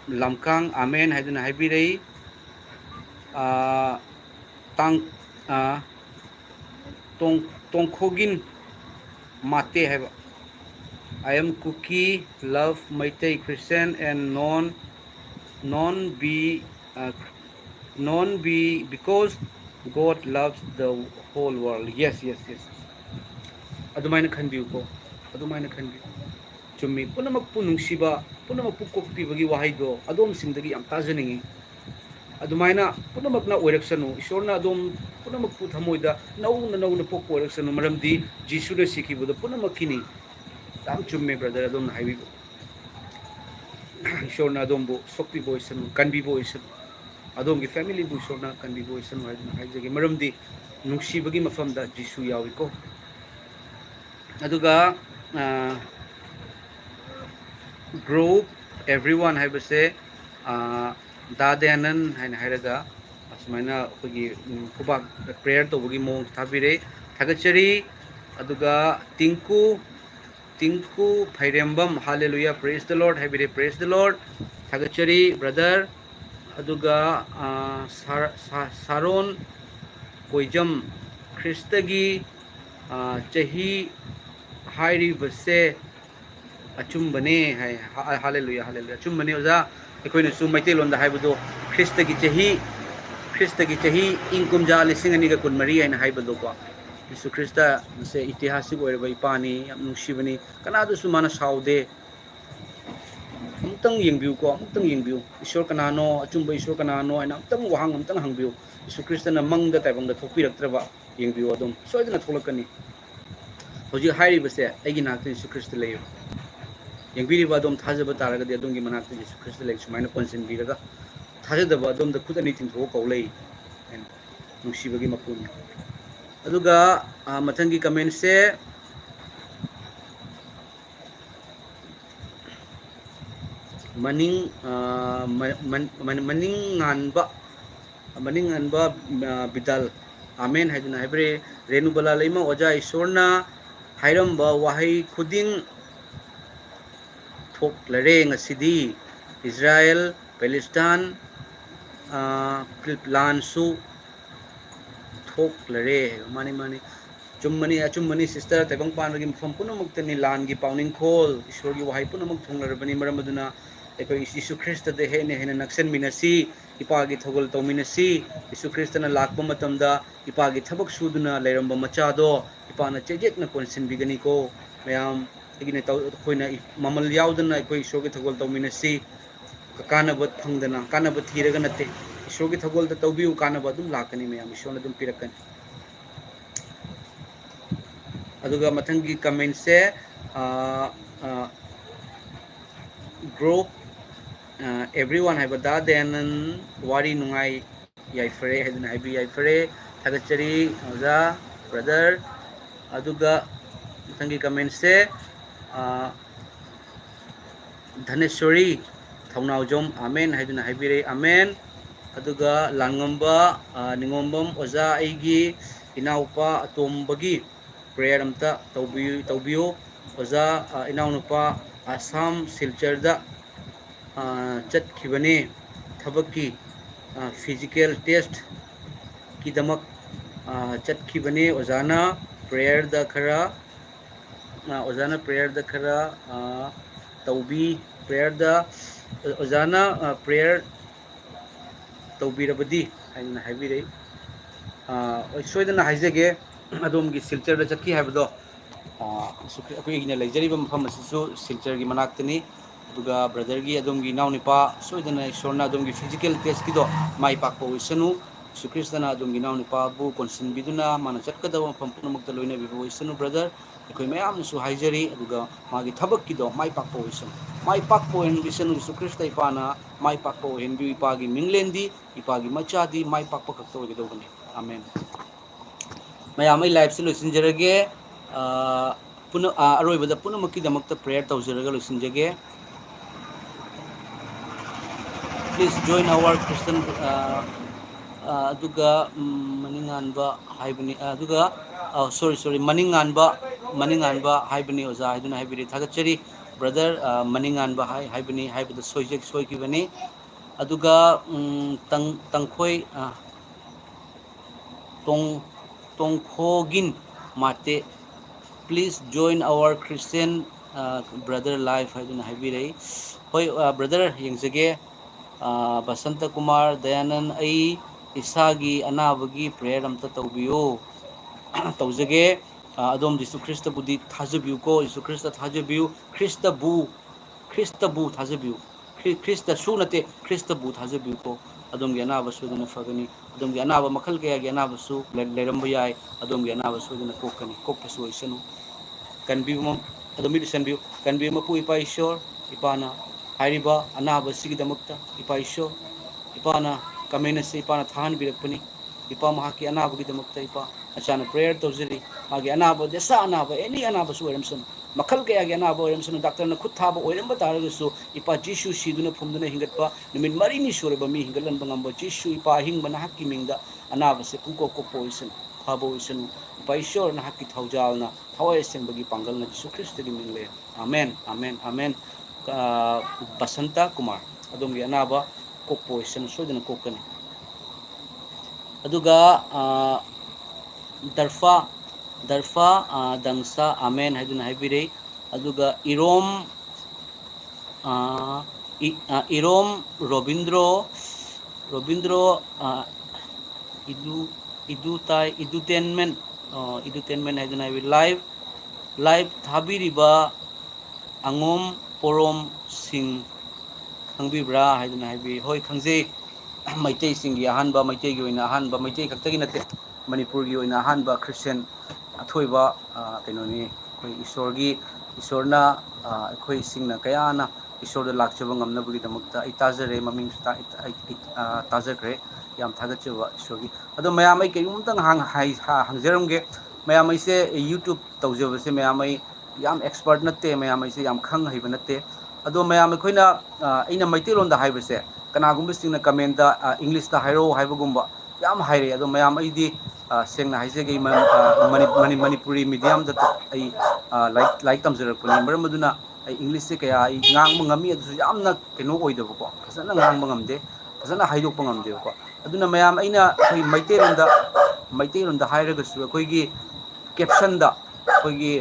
lamkang amen haidin haibire tongkhogin mate haiba I am Cookie, love Maitei Christian and non be because God loves the whole world. Yes. Adumaina khanbiu ko. Chumi punamak punungsiba, punamak pukokti bagi wahai do. Adom singdagi am tajaningi. Adumaina punamak na oiraksanu. Isorna adom punamak puthamoida nau na pok oiraksanu maramdi Jisu na sikibuda punamak kini. Tam chumme brother adom na haibi ishor na adom bo sokti boy san kanbi boy san adom gi family bu ishor na kanbi boy san haijage maramdi nungsibagi mafam da Jisu yawi ko aduga group everyone haibase dadenan haina hairaga asmaina kogi kubak prayer to bogi mong thabire thagachari aduga Tinku Phairembam hallelujah praise the Lord haibire praise the Lord thagachari brother aduga Saron Koijam Christagi chahi hairi base achumbane hallelujah achumbane oja ekoina su maite londa haibado Christagi chahi ingkumja lisingani ga kunmari haina haibado ko Yesu Krista se itihasik oirba ipani yam nungsibani kanadu sumana saude amtang yengbiu isor kanano achumba isor kanano aina amtang wahang amtang hangbiu Yesu Krista na mangda taibangda thokpiraktraba yengbiu adom soidana tholakani hoji hairi base aigi nakte Yesu Krista leyo yengbiri ba adom thajaba taragadi adongi manakte Yesu Krista lei sumaina konsen biraga thajadaba adom da khudani tingtho kaulei nungsibagi mapun aduga mathangi comment se maning maning nganba bidal amen haiduna haibre renu bala leima oja isorna hairamba wahai khuding thok lare ngasidi Israel Palestine plan su thok lare mani chumani sister taibang pan gi mfam punamuk tani lan gi pauning khol isor gi wahai punamuk thonglarabani maramaduna ekoi Isu Krista de hene hene naksen minasi ipa gi thogol tawminasi Isu Krista na lakpa matamda ipa gi thabak suduna leiramba machado ipa na chejek na konsin bigani ko mayam igine taw khoina mamal yaudana ekoi isor gi thogol tawminasi kanabat phangdana kanabat thiraga nate isor gi thogol da tawbiu kanabat dum lakani mayam isor na dum pirakani aduga mathangi comment se grow everyone have a da then wari nungai yai fare hadin habi yai fare thagachari oza brother aduga mathangi comment se dhaneshwari thaunau jom amen hadin habire amen aduga langamba ningombam oza aigi inaupa atombagi prayer amta tawbiyo oza inaunupa Assam Silcharda chat khibane thabaki physical test kidamak chat khibane ozana prayer da khara tawbi prayer da ozana prayer tawbirabadi haina haibirei soidana haizege adom gi silchar da chakki haibdo akoi ina leijari bam pham asisu silchar gi manaktani duga brother gi adom gi naw nipa soidana isorna adom gi physical test ki do mai pakpo isanu Isu Kristana adom gi naw nipa bu konsin biduna mana chatkada pham punamukta loina bibo isanu brother akoi mayam su haijari duga magi thabak ki do mai pakpo isanu mai pakpo hen isanu Isu Krista ipana mai pakpo hen bi ipagi minglendi ipagi machadi mai pakpo kakto gi dogani amen mayam ai live se loisinjarage puna aroibada punamakki damakta prayer tawjaraga loisinjage please join our Christian aduga maninganba haibani aduga sorry maninganba haibani oza haiduna haibiri thagachari brother maninganba haibani haibada soijek soikibani aduga tangkhoi tongkhogin mate please join our Christian brother life haiduna haibirei hoi brother yengzage Basanta Kumar Dayanan ai isagi anabagi prayer amta tawbiyo tawjage adom Isu Krista budi thajabiu ko Isu Krista thajabiu Krista bu thajabiu Krista sunate Krista bu thajabiu ko adom gi anaba suduna fagani adom gi anaba makhal kaya gi anaba su leiramba yai adom gi anaba suduna kokani kokpasu isanu kanbi mo adom bi sanbiu kanbi mo pu ipa ishor ipana hairiba anaba sigidamakta ipa isho ipana kamenase ipana thahan birakpani ipa mahaki anaba gidamakta ipa achana prayer tawjari magi anaba desa anaba any anaba su oiramsan makhal kaya gi anaba oiramsan doctor na khut thaba oiramba taragasu ipa Jisu siduna phumduna hingatpa numit marini sureba mi hingalan bangamba Jisu ipa hingbana hakki mingda anaba se pungko kokpo isan khabo isan ipa ishor na hakki thaujalna thawai sengbagi pangalna Jisu Kristo gi mingle amen amen amen Basanta Kumar adom gi anaba kokpo isan sodana kokani aduga darfa dangsa amen haiduna haibirei aduga irom Robindro idutainment haiduna haibir live thabiriba angom porom sing khangbibra haiduna haibi hoi khangje maitai singi ahanba maitai gi oina ahanba maitai khaktagi nate manipur gi oina ahanba Christian athoiba kainoni koi isorna akhoi singna kayana isorda lakchaba ngamnabagi damakta itazare maming tazakre yam thagachaba isorgi ado mayam ai kayumtang hangjaramge mayam ai se YouTube tawjaba se mayam ai yam expert natte mayam ai se yam khang haiba natte ꯑꯗꯣ ꯃꯌꯥꯝ ꯑꯩꯈꯣꯏꯅ ꯑꯩꯅ ꯃꯩꯇꯩꯂꯣꯟꯗ ꯍꯥꯏꯕꯁꯦ ꯀꯅꯥꯒꯨꯝꯕꯁꯤꯡꯅ command ꯏꯪꯂꯤꯁꯇ ꯍꯥꯏꯔꯛꯑꯣ ꯍꯥꯏꯕꯒꯨꯝꯕ ꯌꯥꯝ ꯍꯥꯏꯔꯛꯑꯦ ꯑꯗꯣ ꯃꯌꯥꯝ ꯑꯩꯗꯤ ꯁꯦꯡꯅ ꯍꯥꯏꯖꯒꯦ ꯃꯅꯤꯄꯨꯔꯤ ꯃꯤꯗꯤꯌꯝꯗ ꯑꯩ ꯂꯥꯏꯔꯤꯛ ꯇꯝꯖꯔꯛꯄꯅꯤ ꯃꯔꯝ ꯑꯗꯨꯅ ꯑꯩ ꯏꯪꯂꯤꯁꯁꯦ ꯀꯌꯥ ꯑꯩ ꯉꯥꯡꯕ ꯉꯝꯃꯤ ꯑꯗꯨꯁꯨ ꯌꯥꯝꯅ ꯀꯩꯅꯣ ꯑꯣꯏꯗꯕꯀꯣ ꯐꯖꯅ ꯉꯥꯡꯕ ꯉꯝꯗꯦ ꯐꯖꯅ ꯍꯥꯏꯗꯣꯛꯄ ꯉꯝꯗꯦꯕꯀꯣ ꯑꯗꯨꯅ ꯃꯌꯥꯝ ꯑꯩꯅ ꯑꯩꯈꯣꯏ ꯃꯩꯇꯩꯂꯣꯟꯗ ꯍꯥꯏꯔꯒꯁꯨ ꯑꯩꯈꯣꯏꯒꯤ ꯀꯦꯞꯁꯟꯗ ꯑꯩꯈꯣꯏꯒꯤ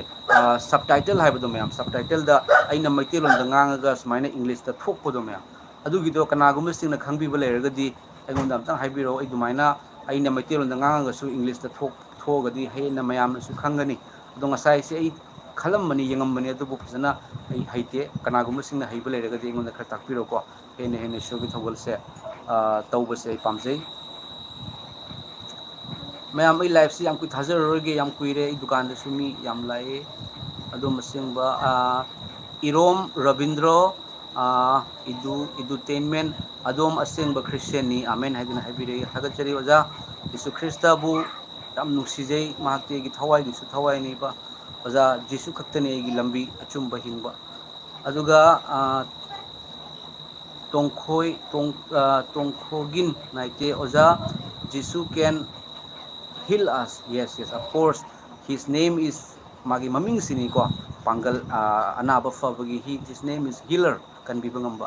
ꯁꯕꯇꯥꯏꯇꯜ ꯍꯥꯏꯕꯗꯣ ꯃꯌꯥꯝ ꯁꯕꯇꯥꯏꯇꯜꯗ ꯑꯩꯅ ꯃꯩꯇꯩꯂꯣꯟꯗ ꯉꯥꯡꯉꯒ ꯁꯨꯃꯥꯏꯅ ꯏꯪꯂꯤꯁꯇ ꯊꯣꯛꯄꯗꯣ ꯃꯌꯥꯝ ꯑꯗꯨꯒꯤꯗꯣ ꯀꯅꯥꯒꯨꯝꯕꯁꯤꯡꯅ ꯈꯪꯕꯤꯕ ꯂꯩꯔꯒꯗꯤ ꯑꯩꯉꯣꯟꯗ ꯑꯝꯇꯪ ꯍꯥꯏꯕꯤꯔꯛꯑꯣ ꯑꯩ ꯑꯗꯨꯃꯥꯏꯅ ꯑꯩꯅ ꯃꯩꯇꯩꯂꯣꯟꯗ ꯉꯥꯡꯉꯒꯁꯨ ꯏꯪꯂꯤꯁꯇ ꯊꯣꯛꯑꯒꯗꯤ ꯍꯦꯟꯅ ꯃꯌꯥꯝꯅꯁꯨ ꯈꯪꯒꯅꯤ ꯑꯗꯣ ꯉꯁꯥꯏꯁꯦ ꯑꯩ ꯈꯜꯂꯝꯕꯅꯤ ꯌꯦꯡꯉꯝꯕꯅꯤ ꯑꯗꯨꯕꯨ ꯐꯖꯅ ꯑꯩ ꯍꯩꯇꯦ ꯀꯅꯥꯒꯨꯝꯕꯁꯤꯡꯅ ꯍꯩꯕ ꯂꯩꯔꯒꯗꯤ ꯑꯩꯉꯣꯟꯗ ꯈꯔ ꯇꯥꯛꯄꯤꯔꯣꯀꯣ ꯍꯦꯟꯅ ꯏꯁꯣꯔꯒꯤ ꯊꯧꯒꯜꯁꯦ ꯇꯧꯕꯁꯦ ꯑꯩ ꯄꯥꯝꯖꯩ ꯃꯌꯥꯝ ꯑꯩ ꯂꯥꯏꯐꯁꯤ ꯌꯥꯝ ꯊꯥꯖꯔꯔꯣꯏꯒꯦ ꯌꯥꯝ ꯀꯨꯏꯔꯦ ꯑꯩ ꯗꯨꯀꯥꯟꯗꯁꯨ ꯃꯤ ꯌꯥꯝ ꯂꯥꯛꯑꯦ ꯑꯗꯨꯝ ꯑꯁꯦꯡꯕ ꯏꯔꯣꯝ ꯔꯕꯤꯟꯗ꯭ꯔꯣ ꯏꯗꯨꯇꯦꯟꯃꯦꯟ ꯑꯗꯣꯝ ꯑꯁꯦꯡꯕ ꯈ꯭ꯔꯤꯁꯇꯦꯟꯅꯤ ꯑꯃꯦꯟ ꯍꯥꯏꯗꯨꯅ ꯍꯥꯏꯕꯤꯔꯛꯏ ꯊꯥꯒꯠꯆꯔꯤ ꯑꯣꯖꯥ ꯌꯤꯁꯨ ꯈ꯭ꯔꯤꯁꯇꯕꯨ ꯌꯥꯝ ꯅꯨꯡꯁꯤꯖꯩ ꯃꯍꯥꯛꯇꯤ ꯑꯩꯒꯤ ꯊꯋꯥꯏꯒꯤꯁꯨ ꯊꯋꯥꯏꯅꯤꯕ ꯑꯣꯖꯥ ꯖꯤꯁꯨ ꯈꯛꯇꯅꯤ ꯑꯩꯒꯤ ꯂꯝꯕꯤ ꯑꯆꯨꯝꯕ ꯍꯤꯡꯕ ꯑꯗꯨꯒ ꯇꯣꯡꯈꯣꯒꯤꯟ ꯅꯥꯏꯇꯦ ꯑꯣꯖꯥ ꯖꯤꯁꯨ ꯀꯦꯟ ꯍꯤꯜ ꯑꯁ ꯌꯦꯁ ꯑꯐꯀꯣꯔꯁ ꯍꯤꯁ ꯅꯦꯝ ꯏꯁ ꯃꯥꯒꯤ ꯃꯃꯤꯡꯁꯤꯅꯤꯀꯣ ꯄꯥꯡꯒꯜ ꯑꯅꯥꯕ ꯐꯕꯒꯤ ꯍꯤꯁ ꯅꯦꯝ ꯏꯁ ꯍꯤꯂꯔ ꯀꯟꯕꯤꯕ ꯉꯝꯕ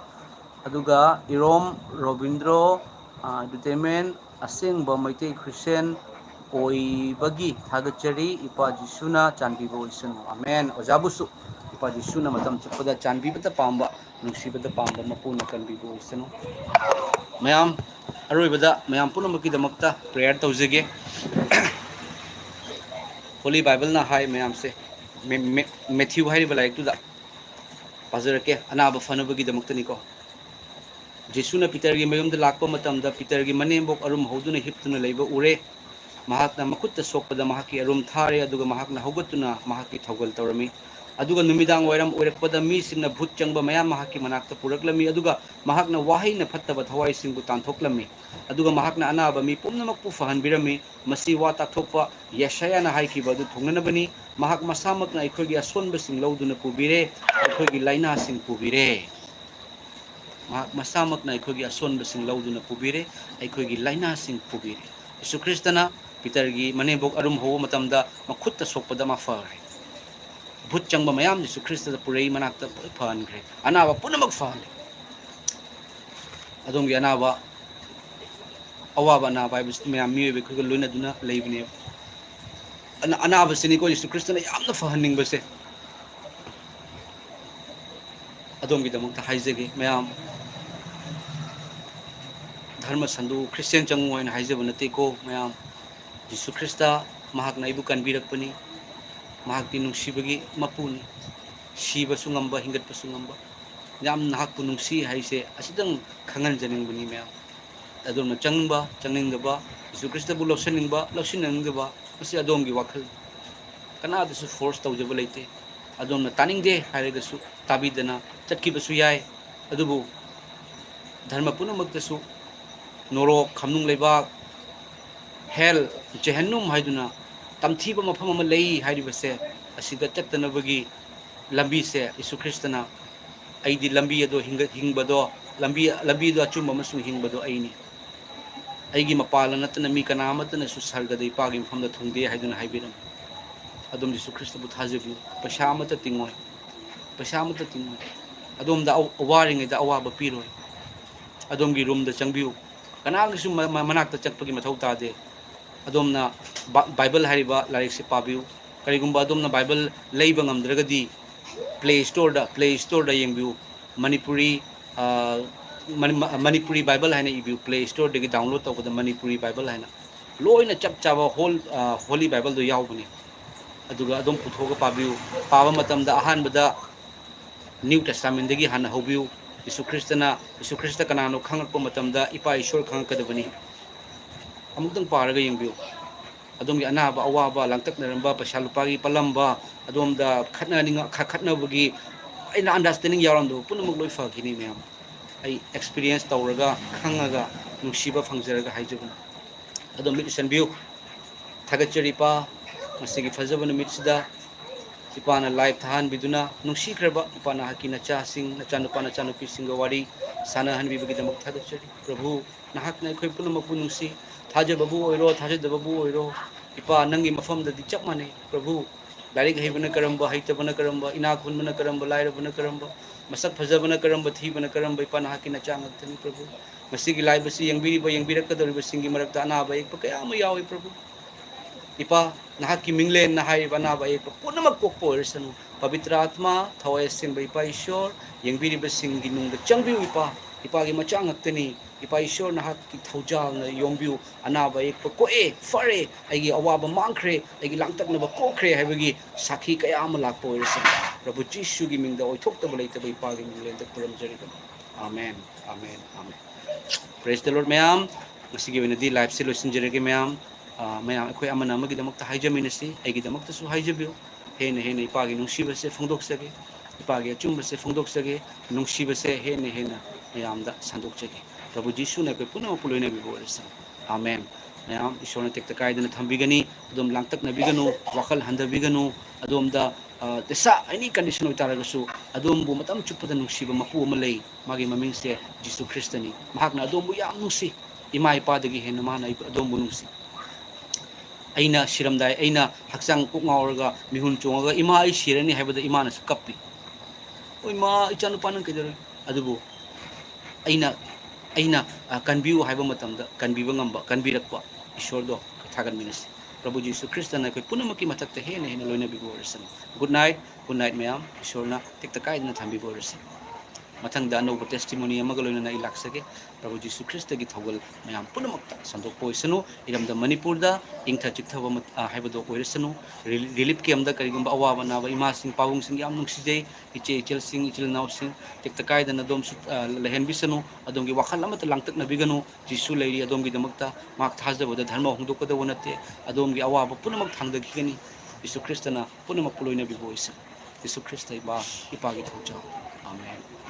ꯑꯗꯨꯒ ꯏꯔꯣꯝ ꯔꯣꯕꯤꯟꯗ꯭ꯔꯣ ꯏꯟꯇꯔꯇꯦꯟꯃꯦꯟ ꯑꯁꯦꯡꯕ ꯃꯩꯇꯩ ꯈ꯭ꯔꯤꯁꯇꯦꯟ ꯑꯣꯏꯕꯒꯤ ꯊꯥꯒꯠꯆꯔꯤ ꯏꯄꯥ ꯖꯤꯁꯨꯅ ꯆꯥꯟꯕꯤꯕ ꯑꯣꯏꯁꯅꯨ ꯑꯃꯦꯟ ꯑꯣꯖꯥꯕꯨꯁꯨ ꯏꯄꯥ ꯖꯤꯁꯨꯅ ꯃꯇꯝ ꯆꯨꯞꯄꯗ ꯆꯥꯟꯕꯤꯕꯇ ꯄꯥꯝꯕ ꯅꯨꯡꯁꯤꯕꯗ ꯄꯥꯝꯕ ꯃꯄꯨꯅ ꯀꯟꯕꯤꯕ ꯑꯣꯏꯁꯅꯨ ꯃꯌꯥꯝ ꯑꯔꯣꯏꯕꯗ ꯃꯌꯥꯝ ꯄꯨꯝꯅꯃꯛꯀꯤꯗꯃꯛꯇ ꯄ꯭ꯔꯦꯌꯔ ꯇꯧꯖꯒꯦ ꯍꯣꯂꯤ ꯕꯥꯏꯕꯜꯅ ꯍꯥꯏ ꯃꯌꯥꯝꯁꯦ ꯃꯦꯊ꯭ꯌꯨ ꯍꯥꯏꯔꯤꯕ ꯂꯥꯏꯔꯤꯛꯇꯨꯗ ꯄꯥꯖꯔꯛꯀꯦ ꯑꯅꯥꯕ ꯐꯅꯕꯒꯤꯗꯃꯛꯇꯅꯤꯀꯣ ꯖꯤꯁꯨꯅ ꯄꯤꯇꯔꯒꯤ ꯃꯌꯨꯝꯗ ꯂꯥꯛꯄ ꯃꯇꯝꯗ ꯄꯤꯇꯔꯒꯤ ꯃꯅꯦꯝꯕꯣꯛ ꯑꯔꯨꯝ ꯍꯧꯗꯨꯅ ꯍꯤꯞꯇꯨꯅ ꯂꯩꯕ ꯎꯔꯦ ꯃꯍꯥꯛꯅ ꯃꯈꯨꯠꯇ ꯁꯣꯛꯄꯗ ꯃꯍꯥꯛꯀꯤ ꯑꯔꯨꯝ ꯊꯥꯔꯦ ꯑꯗꯨꯒ ꯃꯍꯥꯛꯅ ꯍꯧꯒꯠꯇꯨꯅ ꯃꯍꯥꯛꯀꯤ ꯊꯧꯒꯜ ꯇꯧꯔꯝꯃꯤ ꯑꯗꯨꯒ ꯅꯨꯃꯤꯗꯥꯡ ꯋꯥꯏꯔꯝ ꯑꯣꯏꯔꯛꯄꯗ ꯃꯤꯁꯤꯡꯅ ꯚꯨꯠ ꯆꯪꯕ ꯃꯌꯥꯝ ꯃꯍꯥꯛꯀꯤ ꯃꯅꯥꯛꯇ ꯄꯨꯔꯛꯂꯝꯃꯤ ꯑꯗꯨꯒ ꯃꯍꯥꯛꯅ ꯋꯥꯍꯩꯅ ꯐꯠꯇꯕ ꯊꯋꯥꯏꯁꯤꯡꯕꯨ ꯇꯥꯟꯊꯣꯛꯂꯝꯃꯤ ꯑꯗꯨꯒ ꯃꯍꯥꯛꯅ ꯑꯅꯥꯕ ꯃꯤ ꯄꯨꯝꯅꯃꯛꯄꯨ ꯐꯍꯟꯕꯤꯔꯝꯃꯤ ꯃꯁꯤ ꯋꯥ ꯇꯥꯛꯊꯣꯛꯄ ꯌꯦꯁꯥꯌꯥꯅ ꯍꯥꯏꯈꯤꯕ ꯑꯗꯨ ꯊꯨꯡꯅꯅꯕꯅꯤ ꯃꯍꯥꯛ ꯃꯁꯥꯃꯛꯅ ꯑꯩꯈꯣꯏꯒꯤ ꯑꯁꯣꯟꯕꯁꯤꯡ ꯂꯧꯗꯨꯅ ꯄꯨꯕꯤꯔꯦ ꯑꯩꯈꯣꯏꯒꯤ ꯂꯥꯏꯅꯥꯁꯤꯡ ꯄꯨꯕꯤꯔꯦ ꯃꯍꯥꯛ ꯃꯁꯥꯃꯛꯅ ꯑꯩꯈꯣꯏꯒꯤ ꯑꯁꯣꯟꯕꯁꯤꯡ ꯂꯧꯗꯨꯅ ꯄꯨꯕꯤꯔꯦ ꯑꯩꯈꯣꯏꯒꯤ ꯂꯥꯏꯅꯥꯁꯤꯡ ꯄꯨꯕꯤꯔꯦ ꯌꯤꯁꯨ ꯈ꯭ꯔꯤꯁꯇꯅ ꯄꯤꯇꯔꯒꯤ ꯃꯅꯦꯝꯕꯣꯛ ꯑꯔꯨꯝ ꯍꯧꯕ ꯃꯇꯝꯗ ꯃꯈꯨꯠꯇ ꯁꯣꯛꯄꯗ ꯃꯥ ꯐꯈ꯭ꯔꯦ ꯚꯨꯠ ꯆꯪꯕ ꯃꯌꯥꯝ ꯌꯤꯁꯨ ꯈ꯭ꯔꯤꯁꯇꯗ ꯄꯨꯔꯛꯏ ꯃꯅꯥꯛꯇ ꯐꯍꯟꯈ꯭ꯔꯦ ꯑꯅꯥꯕ ꯄꯨꯝꯅꯃꯛ ꯐꯍꯜꯂꯦ ꯑꯗꯣꯝꯒꯤ ꯑꯋꯥꯕ ꯑꯅꯥꯕ ꯍꯥꯏꯕꯁꯤ ꯃꯌꯥꯝ ꯃꯤꯑꯣꯏꯕ ꯑꯩꯈꯣꯏꯒ ꯂꯣꯏꯅꯗꯨꯅ ꯂꯩꯕꯅꯦꯕ ꯑꯅꯥꯕꯁꯤꯅꯤꯀꯣ ꯌꯤꯁꯨ ꯈ꯭ꯔꯤꯁꯇꯅ ꯌꯥꯝꯅ ꯐꯍꯟꯅꯤꯡꯕꯁꯦ ꯑꯗꯣꯝꯒꯤꯗꯃꯛꯇ ꯍꯥꯏꯖꯒꯦ ꯃꯌꯥꯝ ꯙꯔꯃ ꯁꯟꯗꯣꯛ ꯈ꯭ꯔꯤꯁꯇꯦꯟ ꯆꯪꯉꯨ ꯍꯥꯏꯅ ꯍꯥꯏꯖꯕ ꯅꯠꯇꯦꯀꯣ ꯃꯌꯥꯝ ꯖꯤꯁꯨ ꯈ꯭ꯔꯤꯁꯇ ꯃꯍꯥꯛꯅ ꯑꯩꯕꯨ ꯀꯟꯕꯤꯔꯛꯄꯅꯤ ꯃꯍꯥꯛꯇꯤ ꯅꯨꯡꯁꯤꯕꯒꯤ ꯃꯄꯨꯅꯤ ꯁꯤꯕꯁꯨ ꯉꯝꯕ ꯍꯤꯡꯒꯠꯄꯁꯨ ꯉꯝꯕ ꯌꯥꯝ ꯅꯍꯥꯛꯄꯨ ꯅꯨꯡꯁꯤ ꯍꯥꯏꯁꯦ ꯑꯁꯤꯇꯪ ꯈꯪꯍꯟꯖꯅꯤꯡꯕꯅꯤ ꯃꯌꯥꯝ ꯑꯗꯣꯝꯅ ꯆꯪꯅꯤꯡꯕ ꯆꯪꯅꯤꯡꯗꯕ ꯌꯤꯁꯨ ꯈ꯭ꯔꯤꯁꯇꯕꯨ ꯂꯧꯁꯤꯟꯅꯤꯡꯕ ꯂꯧꯁꯤꯟꯅꯤꯡꯗꯕ ꯃꯁꯤ ꯑꯗꯣꯝꯒꯤ ꯋꯥꯈꯜ ꯀꯅꯥꯗꯁꯨ ꯐꯣꯔꯁ ꯇꯧꯖꯕ ꯂꯩꯇꯦ ꯑꯗꯣꯝꯅ ꯇꯥꯅꯤꯡꯗꯦ ꯍꯥꯏꯔꯒꯁꯨ ꯇꯥꯕꯤꯗꯅ ꯆꯠꯈꯤꯕꯁꯨ ꯌꯥꯏ ꯑꯗꯨꯕꯨ ꯙꯔꯃ ꯄꯨꯝꯅꯃꯛꯇꯁꯨ ꯅꯣꯔꯣꯛ ꯈꯝꯅꯨꯡ ꯂꯩꯕꯥꯛ ꯍꯦꯜ ꯖꯦꯍꯦꯟꯅꯨꯝ ꯍꯥꯏꯗꯨꯅ ꯇꯝꯊꯤꯕ ꯃꯐꯝ ꯑꯃ ꯂꯩ ꯍꯥꯏꯔꯤꯕꯁꯦ ꯑꯁꯤꯗ ꯆꯠꯇꯅꯕꯒꯤ ꯂꯝꯕꯤꯁꯦ ꯌꯤꯁꯨ ꯈ꯭ꯔꯤꯁꯇꯅ ꯑꯩꯗꯤ ꯂꯝꯕꯤ ꯑꯗꯣ ꯍꯤꯡꯕꯗꯣ ꯂꯝꯕꯤꯗꯣ ꯑꯆꯨꯝꯕ ꯑꯃꯁꯨꯡ ꯍꯤꯡꯕꯗꯣ ꯑꯩꯅꯤ ꯑꯩꯒꯤ ꯃꯄꯥꯜꯗ ꯅꯠꯇꯅ ꯃꯤ ꯀꯅꯥ ꯑꯃꯠꯇꯅꯁꯨ ꯁꯔꯒꯗ ꯏꯄꯥꯒꯤ ꯃꯐꯝꯗ ꯊꯨꯡꯗꯦ ꯍꯥꯏꯗꯨꯅ ꯍꯥꯏꯕꯤꯔꯝꯃꯤ ꯑꯗꯣꯝ ꯌꯤꯁꯨ ꯈ꯭ꯔꯤꯁꯇꯕꯨ ꯊꯥꯖꯕꯤꯌꯨ ꯄꯩꯁꯥ ꯑꯃꯠꯇ ꯇꯤꯡꯉꯣꯏ ꯄꯩꯁꯥ ꯑꯃꯠꯇ ꯇꯤꯡꯉꯣꯏ ꯑꯗꯣꯝꯗ ꯋꯥꯔꯤꯉꯩꯗ ꯑꯋꯥꯕ ꯄꯤꯔꯣꯏ ꯑꯗꯣꯝꯒꯤ ꯔꯨꯝꯗ ꯆꯪꯕꯤꯌꯨ ꯀꯅꯥꯒꯤꯁꯨ ꯃꯅꯥꯛꯇ ꯆꯠꯄꯒꯤ ꯃꯊꯧ ꯇꯥꯗꯦ ꯑꯗꯣꯝꯅ ꯕꯥꯏꯕꯜ ꯍꯥꯏꯔꯤꯕ ꯂꯥꯏꯔꯤꯛꯁꯤ ꯄꯥꯕꯤꯌꯨ ꯀꯔꯤꯒꯨꯝꯕ ꯑꯗꯣꯝꯅ ꯕꯥꯏꯕꯜ ꯂꯩꯕ ꯉꯝꯗ꯭ꯔꯒꯗꯤ ꯄ꯭ꯂꯦ ꯁ꯭ꯇꯣꯔꯗ ꯌꯦꯡꯕꯤꯌꯨ ꯃꯅꯤꯄꯨꯔꯤ ꯕꯥꯏꯕꯜ ꯍꯥꯏꯅ ꯏꯕꯤꯌꯨ ꯄ꯭ꯂꯦ ꯁ꯭ꯇꯣꯔꯗꯒꯤ ꯗꯥꯎꯟꯂꯣꯗ ꯇꯧꯕꯗ ꯃꯅꯤꯄꯨꯔꯤ ꯕꯥꯏꯕꯜ ꯍꯥꯏꯅ ꯂꯣꯏꯅ ꯆꯞ ꯆꯥꯕ ꯍꯣꯂꯤ ꯕꯥꯏꯕꯜꯗꯣ ꯌꯥꯎꯕꯅꯤ ꯑꯗꯨꯒ ꯑꯗꯨꯝ ꯄꯨꯊꯣꯛꯑꯒ ꯄꯥꯕꯤꯌꯨ ꯄꯥꯕ ꯃꯇꯝꯗ ꯑꯍꯥꯟꯕꯗ ꯅ꯭ꯌꯨ ꯇꯦꯁꯇꯥꯃꯦꯟꯗꯒꯤ ꯍꯥꯟꯅ ꯍꯧꯕꯤꯌꯨ ꯌꯤꯁꯨ ꯈ꯭ꯔꯤꯁꯇ ꯀꯅꯥꯅꯣ ꯈꯪꯉꯛꯄ ꯃꯇꯝꯗ ꯏꯄꯥ ꯏꯁꯣꯔ ꯈꯪꯉꯛꯀꯗꯕꯅꯤ ꯑꯃꯨꯛꯇꯪ ꯄꯥꯔꯒ ꯌꯦꯡꯕꯤꯌꯨ ꯑꯗꯣꯝꯒꯤ ꯑꯅꯥꯕ ꯑꯋꯥꯕ ꯂꯥꯡꯇꯛꯅꯔꯝꯕ ꯄꯩꯁా ꯂꯨꯄꯥꯒꯤ ꯄꯜꯂꯝꯕ ꯑꯗꯣꯝꯗ ꯈꯠꯅꯕꯒꯤ ꯑꯩꯅ ꯑꯟꯗꯔꯁꯇꯦꯟꯗꯤꯡ ꯌꯥꯎꯔꯝꯗꯕ ꯄꯨꯝꯅꯃꯛ ꯂꯣꯏ ꯐꯈꯤꯅꯤ ꯃꯌꯥꯝ ꯑꯩ ꯑꯦꯛꯁꯄꯤꯔꯤꯌꯦꯟꯁ ꯇꯧꯔꯒ ꯈꯪꯉꯒ ꯅꯨꯡꯁꯤꯕ ꯐꯪꯖꯔꯒ ꯍꯥꯏꯖꯕꯅꯤ ꯑꯗꯣ ꯃꯤꯠ ꯎꯏꯁꯟꯕꯤꯌꯨ ꯊꯥꯒꯠꯆꯔꯤ ꯏꯄꯥ ꯉꯁꯤꯒꯤ ꯐꯖꯕ ꯅꯨꯃꯤꯠꯁꯤꯗ ipana live thahanbiduna nungsikraba ipana haki nachasing nachanupa nachanupisingga wari sanahanbibagidamak thadachari Prabhu nahakna akhoi punamakpu nungsi thajababu oiro thajadababu oiro ipa nangi mafamdadi chap manai Prabhu larik haibana karamba haitabana karamba inakhunbana karamba lairabana karamba masak phajabana karamba thibana karamba ipa nahaki nachangagtani Prabhu masigi live basi yangbirakadoriba singi marakta anaba ekpa kaya ama yawi Prabhu ipa nahaki minglen na hai banaba ekpa punamak pokpo irsanu pavitra atma thawai singba ipa ishor yangbiriba singi nungda changbiu ipa gi machang aktani ipa ishor nahaki thaujal na yombiu anaba ekpa koe fare aigi awaba mangkhre aigi langtaknaba kokre haibagi sakhi kaya ama lakpo irsan Prabhu Jishu gi mingda oithokta balaitaba ipa gi minglen da puramjariga amen amen amen praise the Lord mayam masigi wenadi live se losinjare ge mayam mayam akhoi amana amagidamukta haijaminasi aigidamuktasu haijabiu hena ipagi nungsibase phongdoksage ipagi achumbase phongdoksage nungsibase hena mayamda sandokjage Prabhu Jisu na koi puna puloina biborsa amen mayam ishona tekta kaidana thambigani adom langtak na biganu wakal handa biganu adomda desa any condition oitaragasu adombu matam chupada nungsiba mapu ama lei magi mamingse Jisu Kristani mahakna adombu yam nungsi ima ipadagi hena mana adombu nungsi aina siramdai aina haksang kuk ngauraga mihun chongaga ima ai sirani haibada imana su kappi oi ma ichanu panan kedar adubu aina kanbiu haiba matamda kanbiba ngamba kanbirakwa ishordo thagan minas Prabhu Jisu Kristana koi punamaki matakta hena loina biborsan good night mayam ishorna tekta kaidna thambi borsan mathangda anouba testimony amaga loina na ilaksage Prabhu Jisu Krista gi thogal mayam punamakta sandok poisanu iramda Manipurda ingtha chikthaba haibado oiresanu relief camp da karigumba awaba naba imasing pawung sing yam nungsijay ichel sing ichil naw sing tekta kaida na dom lehen bisanu adom gi wakhal amata langtak na biganu Jisu leiri adom gi damakta mak thajabada dharma hongdokada wonate adom gi awaba punamak thangda gigani Jisu Krista na punamak puloina biboisa Jisu Krista iba ipagi thoja amen